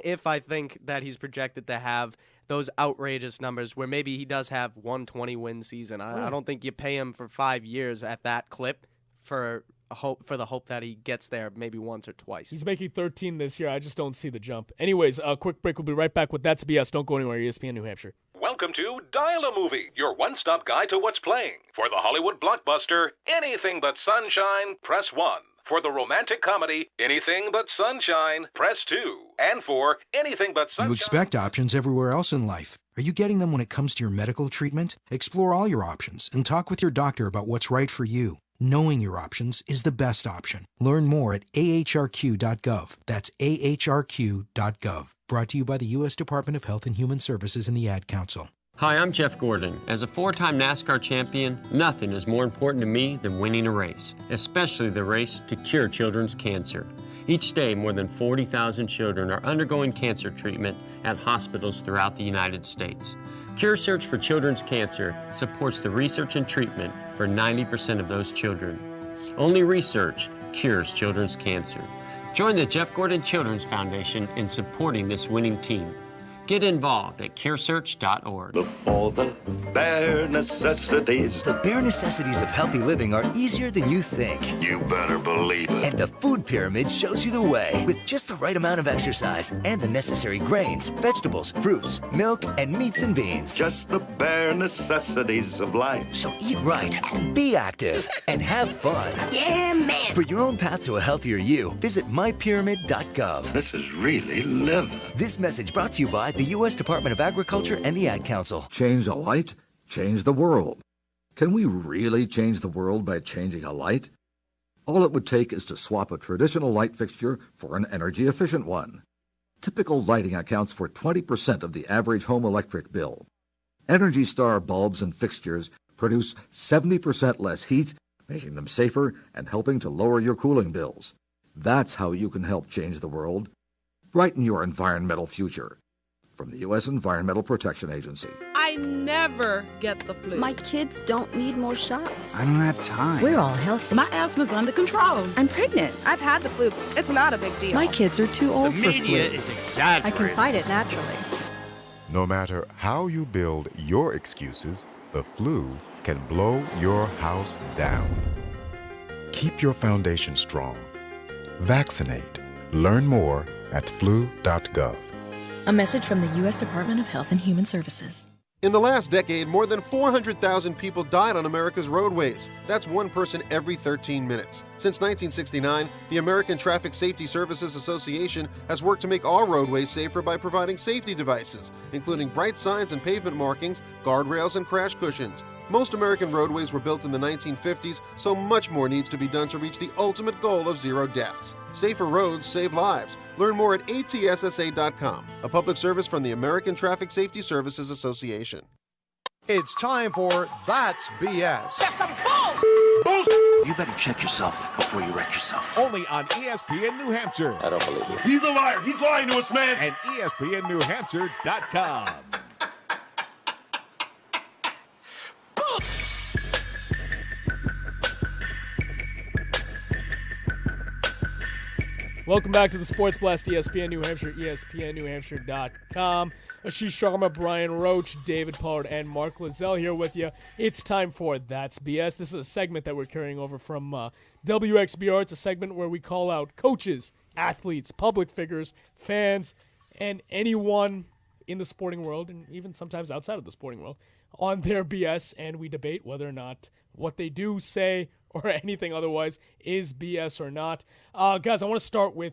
if I think that he's projected to have those outrageous numbers where maybe he does have 120 win season. I don't think you pay him for 5 years at that clip for the hope that he gets there maybe once or twice. He's making 13 this year. I just don't see the jump. Anyways, a quick break. We'll be right back with That's BS. Don't go anywhere. ESPN New Hampshire. Welcome to Dial a Movie, your one-stop guide to what's playing. For the Hollywood blockbuster, Anything But Sunshine, press 1. For the romantic comedy, Anything But Sunshine, press 2. And for Anything But Sunshine... You expect options everywhere else in life. Are you getting them when it comes to your medical treatment? Explore all your options and talk with your doctor about what's right for you. Knowing your options is the best option. Learn more at ahrq.gov. That's ahrq.gov. Brought to you by the U.S. Department of Health and Human Services and the Ad Council. Hi, I'm Jeff Gordon. As a 4-time NASCAR champion, nothing is more important to me than winning a race, especially the race to cure children's cancer. Each day, more than 40,000 children are undergoing cancer treatment at hospitals throughout the United States. Cure Search for Children's Cancer supports the research and treatment for 90% of those children. Only research cures children's cancer. Join the Jeff Gordon Children's Foundation in supporting this winning team. Get involved at curesearch.org. Look for the bare necessities. The bare necessities of healthy living are easier than you think. You better believe it. And the food pyramid shows you the way. With just the right amount of exercise and the necessary grains, vegetables, fruits, milk, and meats and beans. Just the bare necessities of life. So eat right, be active, and have fun. Yeah, man. For your own path to a healthier you, visit mypyramid.gov. This is really living. This message brought to you by the U.S. Department of Agriculture and the Ad Council. Change a light, change the world. Can we really change the world by changing a light? All it would take is to swap a traditional light fixture for an energy-efficient one. Typical lighting accounts for 20% of the average home electric bill. Energy Star bulbs and fixtures produce 70% less heat, making them safer and helping to lower your cooling bills. That's how you can help change the world. Brighten your environmental future. From the U.S. Environmental Protection Agency. I never get the flu. My kids don't need more shots. I don't have time. We're all healthy. My asthma's under control. I'm pregnant. I've had the flu. It's not a big deal. My kids are too old for flu. The media is exaggerating. I can fight it naturally. No matter how you build your excuses, the flu can blow your house down. Keep your foundation strong. Vaccinate. Learn more at flu.gov. A message from the U.S. Department of Health and Human Services. In the last decade, more than 400,000 people died on America's roadways. That's one person every 13 minutes. Since 1969, the American Traffic Safety Services Association has worked to make all roadways safer by providing safety devices, including bright signs and pavement markings, guardrails, and crash cushions. Most American roadways were built in the 1950s, so much more needs to be done to reach the ultimate goal of zero deaths. Safer roads save lives. Learn more at atssa.com, a public service from the American Traffic Safety Services Association. It's time for That's BS. That's some bull! You better check yourself before you wreck yourself. Only on ESPN New Hampshire. I don't believe you. He's a liar. He's lying to us, man. And ESPNNewHampshire.com. Welcome back to the Sports Blast, ESPN New Hampshire, ESPNNewHampshire.com. Ashish Sharma, Brian Roach, David Pollard, and Mark Lozelle here with you. It's time for That's BS. This is a segment that we're carrying over from WXBR. It's a segment where we call out coaches, athletes, public figures, fans, and anyone in the sporting world, and even sometimes outside of the sporting world, on their BS, and we debate whether or not what they do, say, or anything otherwise is BS or not. Guys, I want to start with,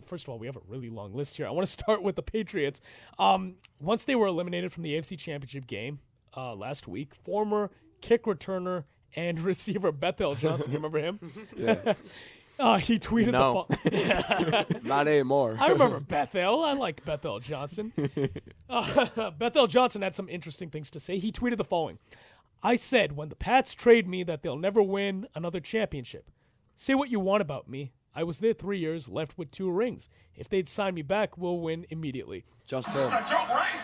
first of all, we have a really long list here. I want to start with the Patriots. Once they were eliminated from the AFC Championship game last week, former kick returner and receiver Bethel Johnson, you remember him? Yeah. He tweeted Not anymore. I remember Bethel. I like Bethel Johnson. Bethel Johnson had some interesting things to say. He tweeted the following. I said when the Pats trade me that they'll never win another championship. Say what you want about me. I was there 3 years, left with 2 rings. If they'd sign me back, we'll win immediately. Just him.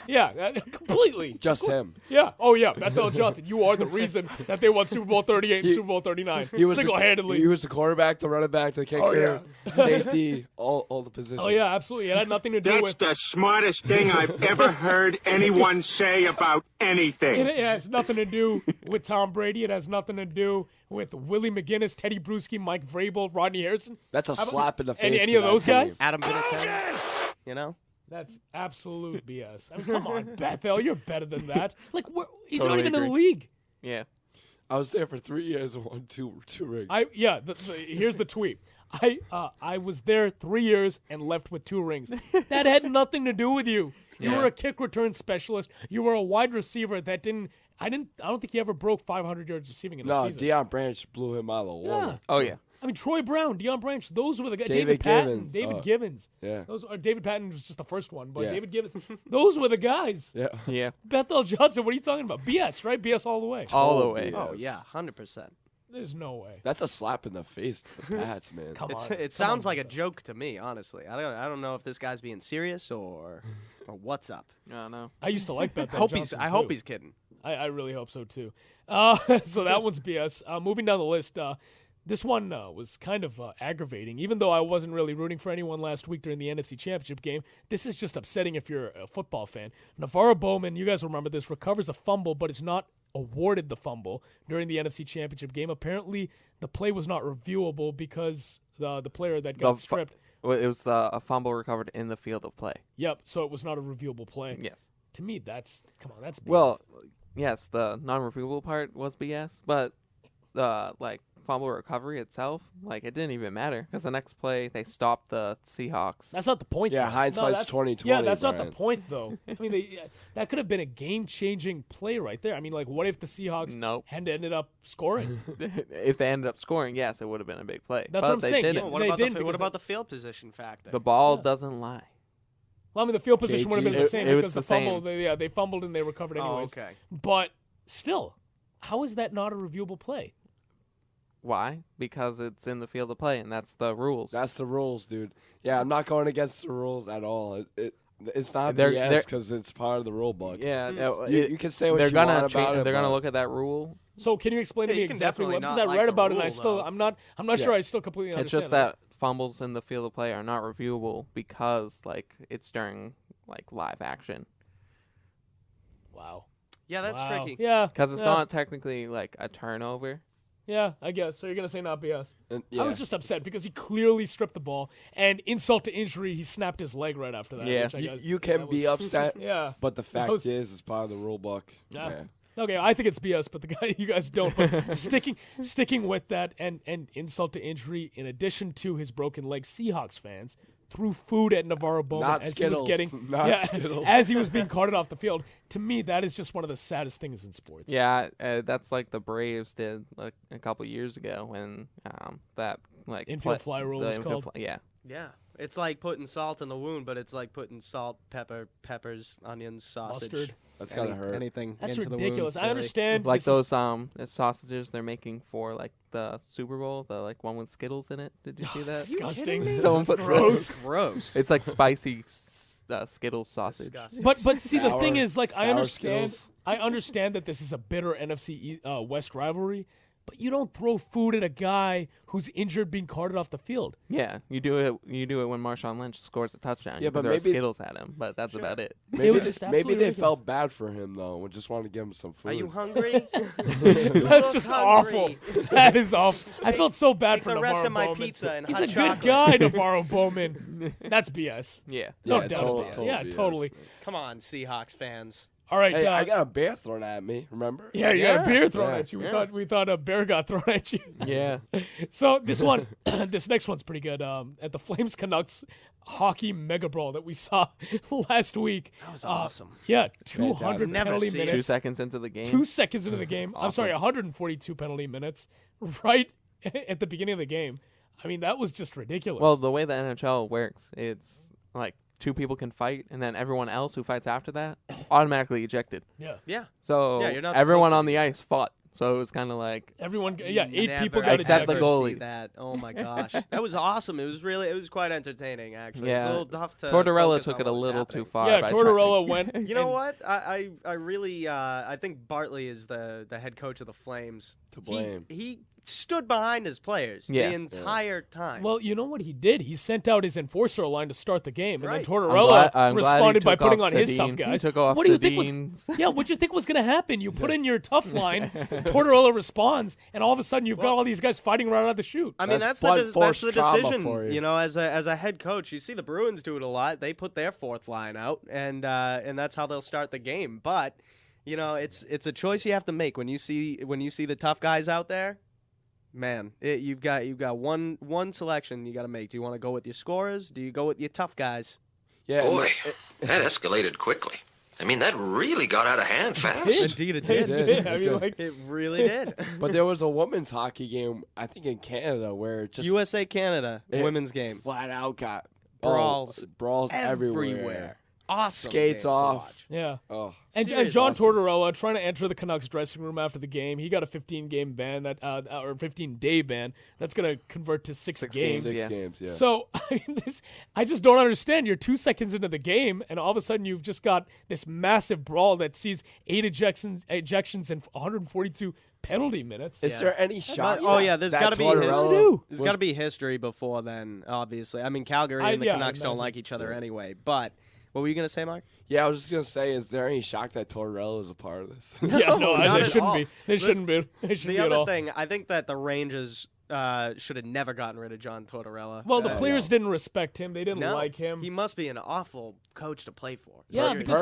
Yeah, completely. Just him. Yeah. Oh, yeah. Bethel Johnson, you are the reason that they won Super Bowl 38 and Super Bowl 39. Single-handedly. He was the quarterback, the running back, the kicker, safety, all the positions. Oh, yeah, absolutely. It had nothing to do with... That's the smartest thing I've ever heard anyone say about anything. It has nothing to do with Tom Brady. It has nothing to do with Willie McGinnis, Teddy Bruschi, Mike Vrabel, Rodney Harrison. That's a slap in the face. Any of those guys? Adam Vinatieri, you know? That's absolute BS. I mean, come on, Bethel, you're better than that. Like, he's Totally not even in agree. the league. Yeah. I was there for 3 years and won two rings. Here's the tweet. I was there 3 years and left with 2 rings. That had nothing to do with you. You were a kick return specialist. You were a wide receiver that didn't. I don't think he ever broke 500 yards receiving in a season. No, Deion Branch blew him out of the water. Yeah. Oh, yeah. I mean, Troy Brown, Deion Branch, those were the guys. David Patton, Givens. David Givens. Yeah. David Patton was just the first one, but Yeah. David Givens. Those were the guys. Yeah. Yeah. Bethel Johnson, what are you talking about? BS, right? BS all the way. All the way. Oh, yeah, 100%. There's no way. That's a slap in the face to the Pats, man. It sounds like a joke to me, honestly. I don't know if this guy's being serious or what's up. Oh, no. I used to like Bethel Johnson. I hope he's kidding. I really hope so, too. So that one's BS. Moving down the list, this one was kind of aggravating. Even though I wasn't really rooting for anyone last week during the NFC Championship game, this is just upsetting if you're a football fan. Navarro Bowman, you guys remember this, recovers a fumble, but is not awarded the fumble during the NFC Championship game. Apparently, the play was not reviewable because the player that got stripped. It was a fumble recovered in the field of play. Yep, so it was not a reviewable play. Yes. To me, that's BS. Well, yes, the non-reviewable part was BS, but fumble recovery itself, it didn't even matter because the next play they stopped the Seahawks. That's not the point. Yeah, though. hindsight's 2020. Yeah, that's not Brian. the point though. I mean, that could have been a game-changing play right there. I mean, what if the Seahawks had ended up scoring? If they ended up scoring, yes, it would have been a big play. That's but what I'm they saying. Didn't. What about the field position factor? The ball doesn't lie. Well, I mean, the field position would have been the same because the fumble. Same. They fumbled and they recovered anyways. Oh, okay. But still, how is that not a reviewable play? Why? Because it's in the field of play, and that's the rules. That's the rules, dude. Yeah, I'm not going against the rules at all. It's not They're BS because it's part of the rule book. Yeah, you can say what you want about it. They're gonna look at that rule. So can you explain to me exactly what? Because I like read the about it, rule, and I'm not sure I still completely understand. It's just that fumbles in the field of play are not reviewable because it's during live action. Wow. Yeah, that's tricky. Yeah, because it's not technically a turnover. Yeah, I guess. So you're going to say not BS. Yeah. I was just upset because he clearly stripped the ball, and insult to injury, he snapped his leg right after that. Yeah. Which I guess You can be upset, yeah. but the fact is it's part of the rule book. Yeah. Man. Okay, I think it's BS, but you guys don't. But sticking with that and insult to injury, in addition to his broken leg, Seahawks fans threw food at Navarro Bowman Not as Skittles. he was getting Skittles. as he was being carted off the field. To me, that is just one of the saddest things in sports. Yeah, that's like the Braves did a couple years ago when that infield fly rule was called. yeah. Yeah, It's like putting salt in the wound, but it's like putting salt, peppers, onions, sausage. Mustard. That's gotta hurt. Anything That's into ridiculous. the wound. I understand. Like this is- those sausages they're making for like the Super Bowl, the like one with Skittles in it. Did you see that? Disgusting. Someone put gross. Gross. It's like spicy Skittles sausage. But see, the thing Sour- is, like, I sour understand. Skittles. I understand that this is a bitter NFC West rivalry, but you don't throw food at a guy who's injured being carted off the field. Yeah, you do it. You do it when Marshawn Lynch scores a touchdown. Yeah, You but throw maybe- Skittles at him, but that's about it. Maybe, was just maybe absolutely they ridiculous. felt bad for him though, and just wanted to give him some food. Are you hungry? That's just awful. That is awful. I felt so bad Take for the rest Navarro of my Bowman. pizza and He's hot a chocolate. good guy, Navarro Bowman. That's BS. Yeah. No Yeah, doubt total- about it. total Yeah, BS. totally. Come on, Seahawks fans. All right. Hey, I got a bear thrown at me. Remember? Yeah, you got a beer thrown Yeah. at you. We thought a bear got thrown at you. Yeah. So this one, this next one's pretty good. At the Flames Canucks hockey mega brawl that we saw last week. That was awesome. Yeah, 200 Fantastic. Never penalty seen it. Two minutes. seconds into the game. 2 seconds into the game. I'm sorry, 142 penalty minutes right at the beginning of the game. I mean, that was just ridiculous. Well, the way the NHL works, it's like two people can fight, and then everyone else who fights after that automatically ejected. yeah. Yeah. So Yeah, you're not everyone supposed to on be. the ice fought. So it was kind of like Everyone, yeah, 8 Never people got Except the ejected. goalie. see that. Oh my gosh, that was awesome. It was quite entertaining actually. It's a Yeah. little tough to. Tortorella focus took on it a what was little happening. too far. Yeah, by Tortorella trying- went. You know what? I really I think Bartley is the head coach of the Flames. To blame. He stood behind his players Yeah. the entire time. Well, you know what he did? He sent out his enforcer line to start the game, and Right. then Tortorella I'm glad he responded by took putting off on his Sedin. tough He guys. took off what do you think was? Sedin's. Yeah, what do you think was going to happen? You put in your tough line, Tortorella responds, and all of a sudden you've got all these guys fighting right out of the chute. I mean, that's blunt the force trauma decision. for you. You know, as a head coach, you see the Bruins do it a lot. They put their fourth line out, and that's how they'll start the game. But you know, it's a choice you have to make when you see the tough guys out there. Man, you've got one selection you got to make. Do you want to go with your scorers? Do you go with your tough guys? Yeah. and Boy, that escalated quickly. I mean, that really got out of hand fast. Indeed, it did. did. I mean, like, It really did. But there was a women's hockey game, I think in Canada, where it just USA Canada it women's game. flat out got Brawls brawls everywhere. everywhere. Awesome. Skates game to off. watch. yeah. Oh, And Seriously. John Tortorella trying to enter the Canucks dressing room after the game. He got a 15-game ban or 15-day ban. That's going to convert to 6 games. 6 Yeah. games. Yeah. So I just don't understand. You're 2 seconds into the game, and all of a sudden you've just got this massive brawl that sees 8 ejections and 142 penalty minutes. Is there any shot? Oh yeah, there's that got to be Tortorella there's was- got to be history before then. Obviously, I mean Calgary and the yeah, I Canucks don't imagine. like each other anyway. But what were you gonna say, Mark? Yeah, I was just gonna say, is there any shock that Tortorella is a part of this? Yeah, no, not they at shouldn't all. be. They Listen, shouldn't be. They shouldn't The be at other all. thing, I think that the Rangers should have never gotten rid of John Tortorella. Well, the players didn't respect him. They didn't no, like him. He must be an awful coach to play for. Yeah, Seriously. because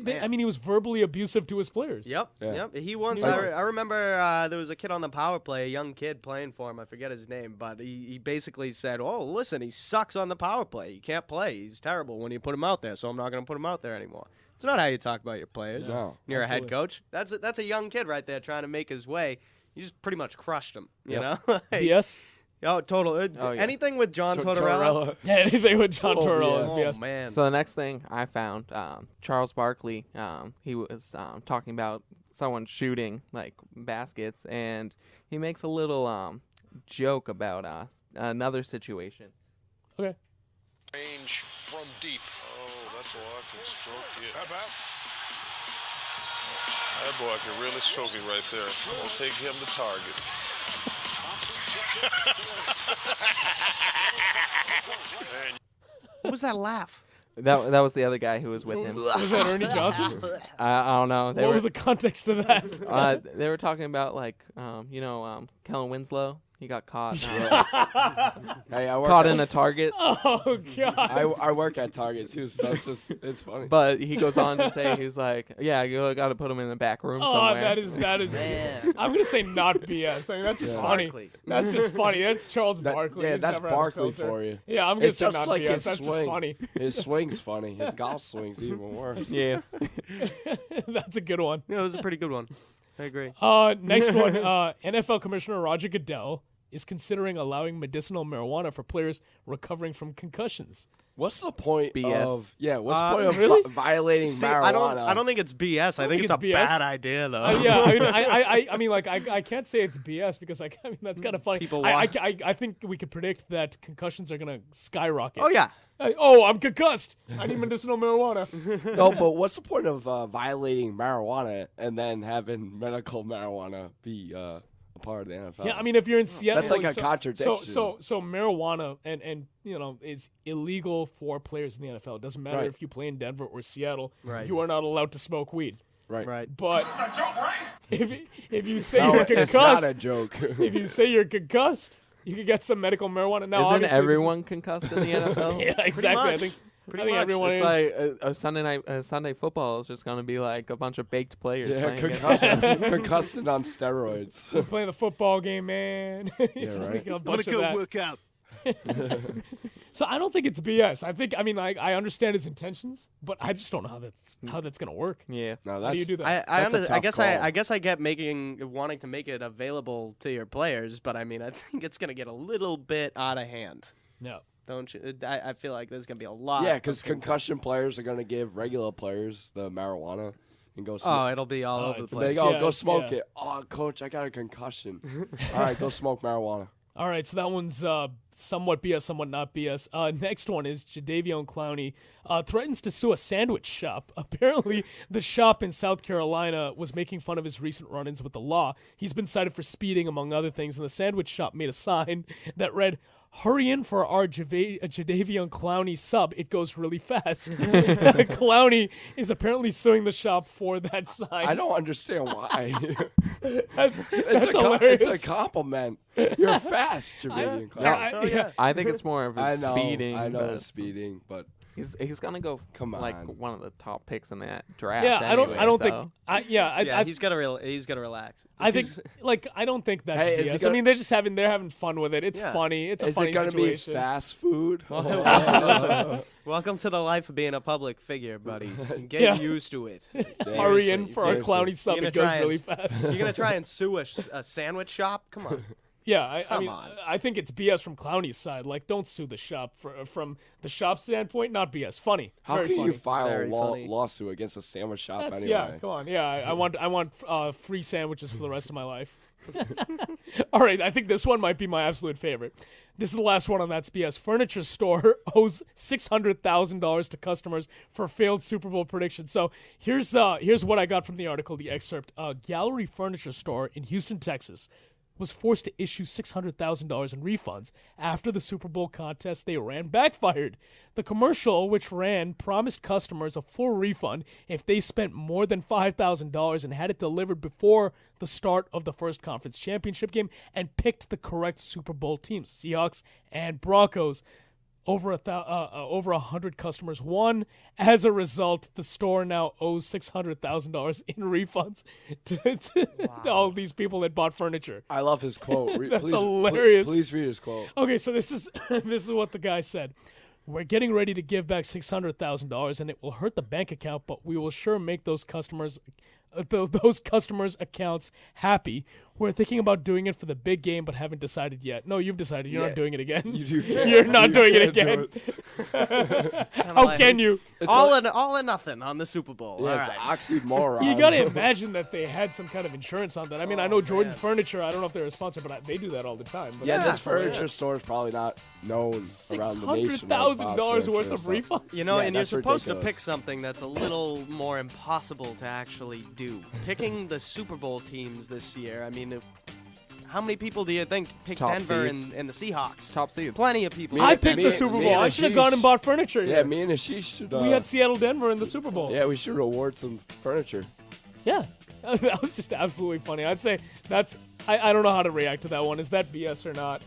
person. I mean, he was verbally abusive to his players. Yep, Yeah. yep. He once. Yeah. I remember there was a kid on the power play, a young kid playing for him. I forget his name, but he basically said, "Oh, listen, he sucks on the power play. He can't play. He's terrible when you put him out there. So I'm not going to put him out there anymore." It's not how you talk about your players. No, when you're a head absolutely. coach. That's a young kid right there trying to make his way. You just pretty much crushed him. You Yep. know. Like, Yes. Oh, total. Oh, yeah. Anything with John So Tortorella. Yeah, anything with John Oh, Tortorella. yes. Yes. Oh man. So the next thing I found, Charles Barkley, he was talking about someone shooting like baskets, and he makes a little joke about another situation. Okay. Range from deep. Oh, that's all I can stroke it. How about? That boy can really stroke it right there. We'll take him to target. What was that laugh? That was the other guy who was with him. Was that Ernie Johnson? I don't know. They What were, was the context of that? they were talking about like Kellen Winslow. He got caught. Hey, I work Caught at, in a Target. Oh God. I work at Target too, so it's funny. But he goes on to say, he's like, yeah, you got to put him in the back room Oh, somewhere. that is. Man. I'm gonna say not BS. I mean, that's just Yeah. funny. Barkley. That's just funny. That's Charles Barkley. Yeah, He's that's never had a Barkley filter. for you. Yeah, I'm gonna It's say just not like BS. his That's just swing. funny. His swing's funny. His golf swing's even worse. Yeah. That's a good one. Yeah, it was a pretty good one. I agree. Next one, NFL Commissioner Roger Goodell is considering allowing medicinal marijuana for players recovering from concussions. What's the point BS. of what's the point of really? violating marijuana? I don't think it's BS. I think it's a BS. bad idea though. I mean, like, I can't say it's BS because I mean that's kind of funny. People I think we could predict that concussions are gonna skyrocket. Oh yeah. I'm concussed. I need medicinal marijuana. No, but what's the point of violating marijuana and then having medical marijuana be a part of the NFL? Yeah, I mean, if you're in Seattle, that's like a contradiction. So marijuana and is illegal for players in the NFL. It doesn't matter Right. if you play in Denver or Seattle. Right. You are not allowed to smoke weed. Right. But if you say No, you're concussed, it's not a joke. if you say you're concussed, you can get some medical marijuana. Now, Isn't obviously, everyone concussed in the NFL? Yeah, exactly. I think everyone it's is. like a Sunday football is just gonna be like a bunch of baked players. Yeah, playing concussed on steroids. We're playing the football game, man. Yeah, right. A bunch of that. work out. So I don't think it's BS. I understand his intentions, but I just don't know how that's gonna work. Yeah. No, How do you do that? I guess I get wanting to make it available to your players, but I mean I think it's gonna get a little bit out of hand. No. Don't you? I feel like there's gonna be a lot. Yeah, because concussion players are going to give regular players the marijuana and go smoke. Oh, it'll be all over the place. Go smoke it. Oh, coach, I got a concussion. All right, go smoke marijuana. All right, so that one's somewhat BS, somewhat not BS. Next one is Jadeveon Clowney threatens to sue a sandwich shop. Apparently, the shop in South Carolina was making fun of his recent run-ins with the law. He's been cited for speeding, among other things, and the sandwich shop made a sign that read, "Hurry in for our Jadeveon Clowney sub. It goes really fast." Clowney is apparently suing the shop for that sign. I don't understand why. That's hilarious. It's a compliment. You're fast, Jadeveon Clowney. I think it's more of a speeding. I know but it's speeding, but he's gonna go like on. one of the top picks in that draft. Yeah, I don't so. think. He's gotta relax. I think I don't think that's Hey, is BS. he I mean, they're having fun with it. It's funny. It's a funny is it gonna situation. be fast food? Listen, welcome to the life of being a public figure, buddy. Get used to it. Hurry in for our Clowney sub. It goes really fast. You're gonna try and sue a sandwich shop? Come on. Yeah, I think it's BS from Clowney's side. Like, don't sue the shop from the shop standpoint. Not BS. Funny. How Very can funny. you file a lawsuit against a sandwich shop anyway? Yeah, come on. Yeah, I want free sandwiches for the rest of my life. All right, I think this one might be my absolute favorite. This is the last one on That's BS. Furniture store owes $600,000 to customers for failed Super Bowl prediction. So here's what I got from the article, the excerpt. Gallery Furniture Store in Houston, Texas, was forced to issue $600,000 in refunds after the Super Bowl contest they ran backfired. The commercial, which ran, promised customers a full refund if they spent more than $5,000 and had it delivered before the start of the first conference championship game and picked the correct Super Bowl teams, Seahawks and Broncos. Over 100 customers won. As a result, the store now owes $600,000 in refunds to all these people that bought furniture. I love his quote. That's hilarious. Please read his quote. Okay, so this is what the guy said. "We're getting ready to give back $600,000, and it will hurt the bank account, but we will sure make those customers' accounts happy. We're thinking about doing it for the big game, but haven't decided yet." No, you've decided. You're not doing it again. You're not doing it again. How can you? All or nothing on the Super Bowl. Yeah, All it's right. oxymoron. You gotta imagine that they had some kind of insurance on that. I mean, I know Jordan's Furniture. I don't know if they're a sponsor, but they do that all the time. But this furniture store is probably not known around the nation. $600,000 worth of refunds. You know, and you're supposed to ridiculous. pick something that's a little more impossible to actually do. Picking the Super Bowl teams this year. I mean, how many people do you think picked Top Denver seeds. and the Seahawks? Top seeds. Plenty of people. I picked the Super Bowl. I should have gone and bought furniture. Yeah, me and Aashish should. We had Seattle, Denver in the Super Bowl. Yeah, we should reward some furniture. Yeah. That was just absolutely funny. I'd say that's. I don't know how to react to that one. Is that BS or not?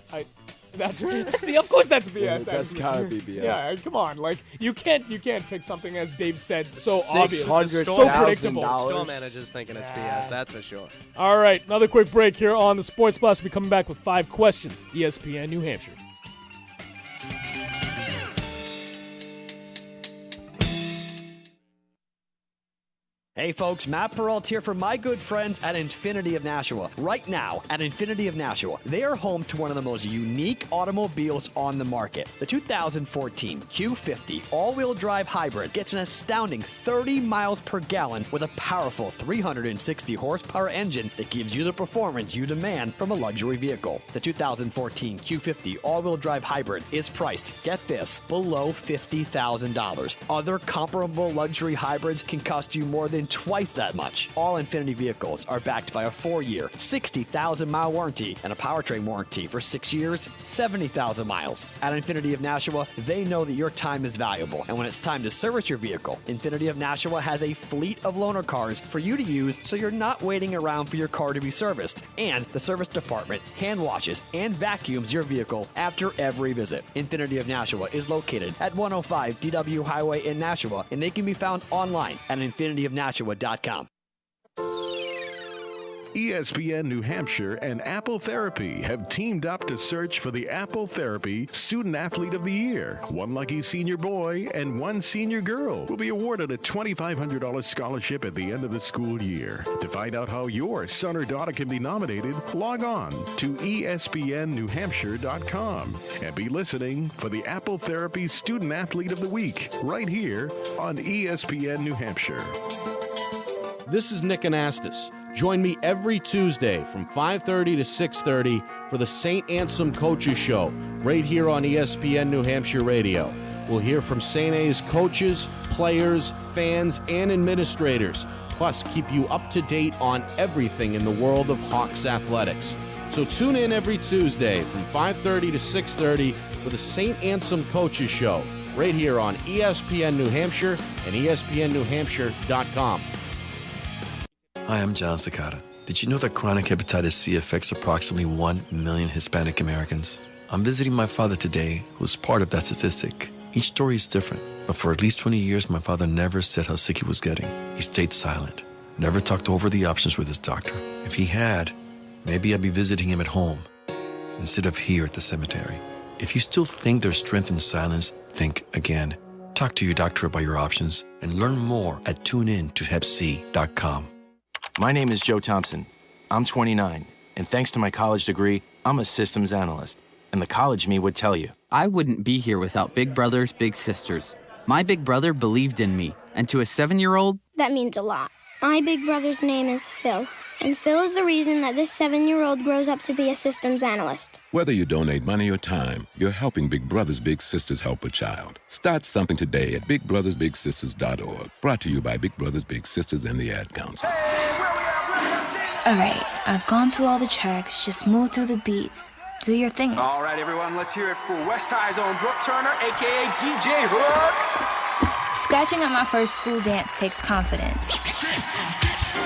See, of course that's BS. Yeah, that's gotta be BS. Yeah, come on. Like you can't pick something, as Dave said, so obvious, $600,000. so predictable. Store manager's thinking it's BS. That's for sure. All right, another quick break here on the Sports Blast. We'll be coming back with 5 questions. ESPN New Hampshire. Hey folks, Matt Peralt here for my good friends at Infinity of Nashua. Right now, at Infinity of Nashua, they are home to one of the most unique automobiles on the market. The 2014 Q50 all-wheel drive hybrid gets an astounding 30 miles per gallon with a powerful 360 horsepower engine that gives you the performance you demand from a luxury vehicle. The 2014 Q50 all-wheel drive hybrid is priced, get this, below $50,000. Other comparable luxury hybrids can cost you more than twice that much. All Infinity vehicles are backed by a 4-year, 60,000-mile warranty and a powertrain warranty for 6 years, 70,000 miles. At Infinity of Nashua, they know that your time is valuable, and when it's time to service your vehicle, Infinity of Nashua has a fleet of loaner cars for you to use so you're not waiting around for your car to be serviced. And the service department hand washes and vacuums your vehicle after every visit. Infinity of Nashua is located at 105 DW Highway in Nashua, and they can be found online at infinityofnashua.com. ESPN New Hampshire and Apple Therapy have teamed up to search for the Apple Therapy Student Athlete of the Year. One lucky senior boy and one senior girl will be awarded a $2,500 scholarship at the end of the school year. To find out how your son or daughter can be nominated, log on to espnnewhampshire.com and be listening for the Apple Therapy Student Athlete of the Week right here on ESPN New Hampshire. This is Nick Anastas. Join me every Tuesday from 5:30 to 6:30 for the St. Anselm Coaches Show right here on ESPN New Hampshire Radio. We'll hear from St. A's coaches, players, fans, and administrators, plus keep you up to date on everything in the world of Hawks athletics. So tune in every Tuesday from 5:30 to 6:30 for the St. Anselm Coaches Show right here on ESPN New Hampshire and ESPNNewHampshire.com. Hi, I'm John Cicada. Did you know that chronic hepatitis C affects approximately 1 million Hispanic Americans? I'm visiting my father today, who's part of that statistic. Each story is different, but for at least 20 years, my father never said how sick he was getting. He stayed silent, never talked over the options with his doctor. If he had, maybe I'd be visiting him at home instead of here at the cemetery. If you still think there's strength in silence, think again. Talk to your doctor about your options and learn more at tuneintotopc.com. My name is Joe Thompson. I'm 29, and thanks to my college degree, I'm a systems analyst. And the college me would tell you. I wouldn't be here without Big Brothers Big Sisters. My big brother believed in me, and to a 7-year-old, that means a lot. My big brother's name is Phil, and Phil is the reason that this 7-year-old grows up to be a systems analyst. Whether you donate money or time, you're helping Big Brothers Big Sisters help a child. Start something today at bigbrothersbigsisters.org. Brought to you by Big Brothers Big Sisters and the Ad Council. All right, I've gone through all the tracks. Just move through the beats. Do your thing. All right, everyone, let's hear it for West High's own Brooke Turner, a.k.a. DJ Hook. Scratching at my first school dance takes confidence.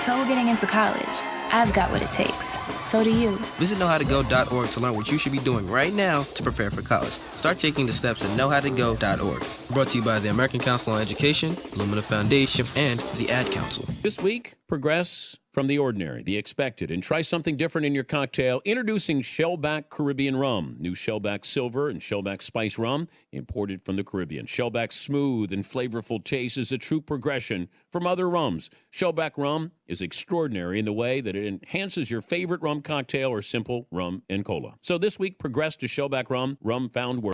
So getting into college, I've got what it takes. So do you. Visit knowhowtogo.org to learn what you should be doing right now to prepare for college. Start taking the steps at knowhowtogo.org. Brought to you by the American Council on Education, Lumina Foundation, and the Ad Council. This week, progress from the ordinary, the expected, and try something different in your cocktail. Introducing Shellback Caribbean Rum. New Shellback Silver and Shellback Spice Rum, imported from the Caribbean. Shellback's smooth and flavorful taste is a true progression from other rums. Shellback Rum is extraordinary in the way that it enhances your favorite rum cocktail or simple rum and cola. So this week, progress to Shellback Rum, rum found where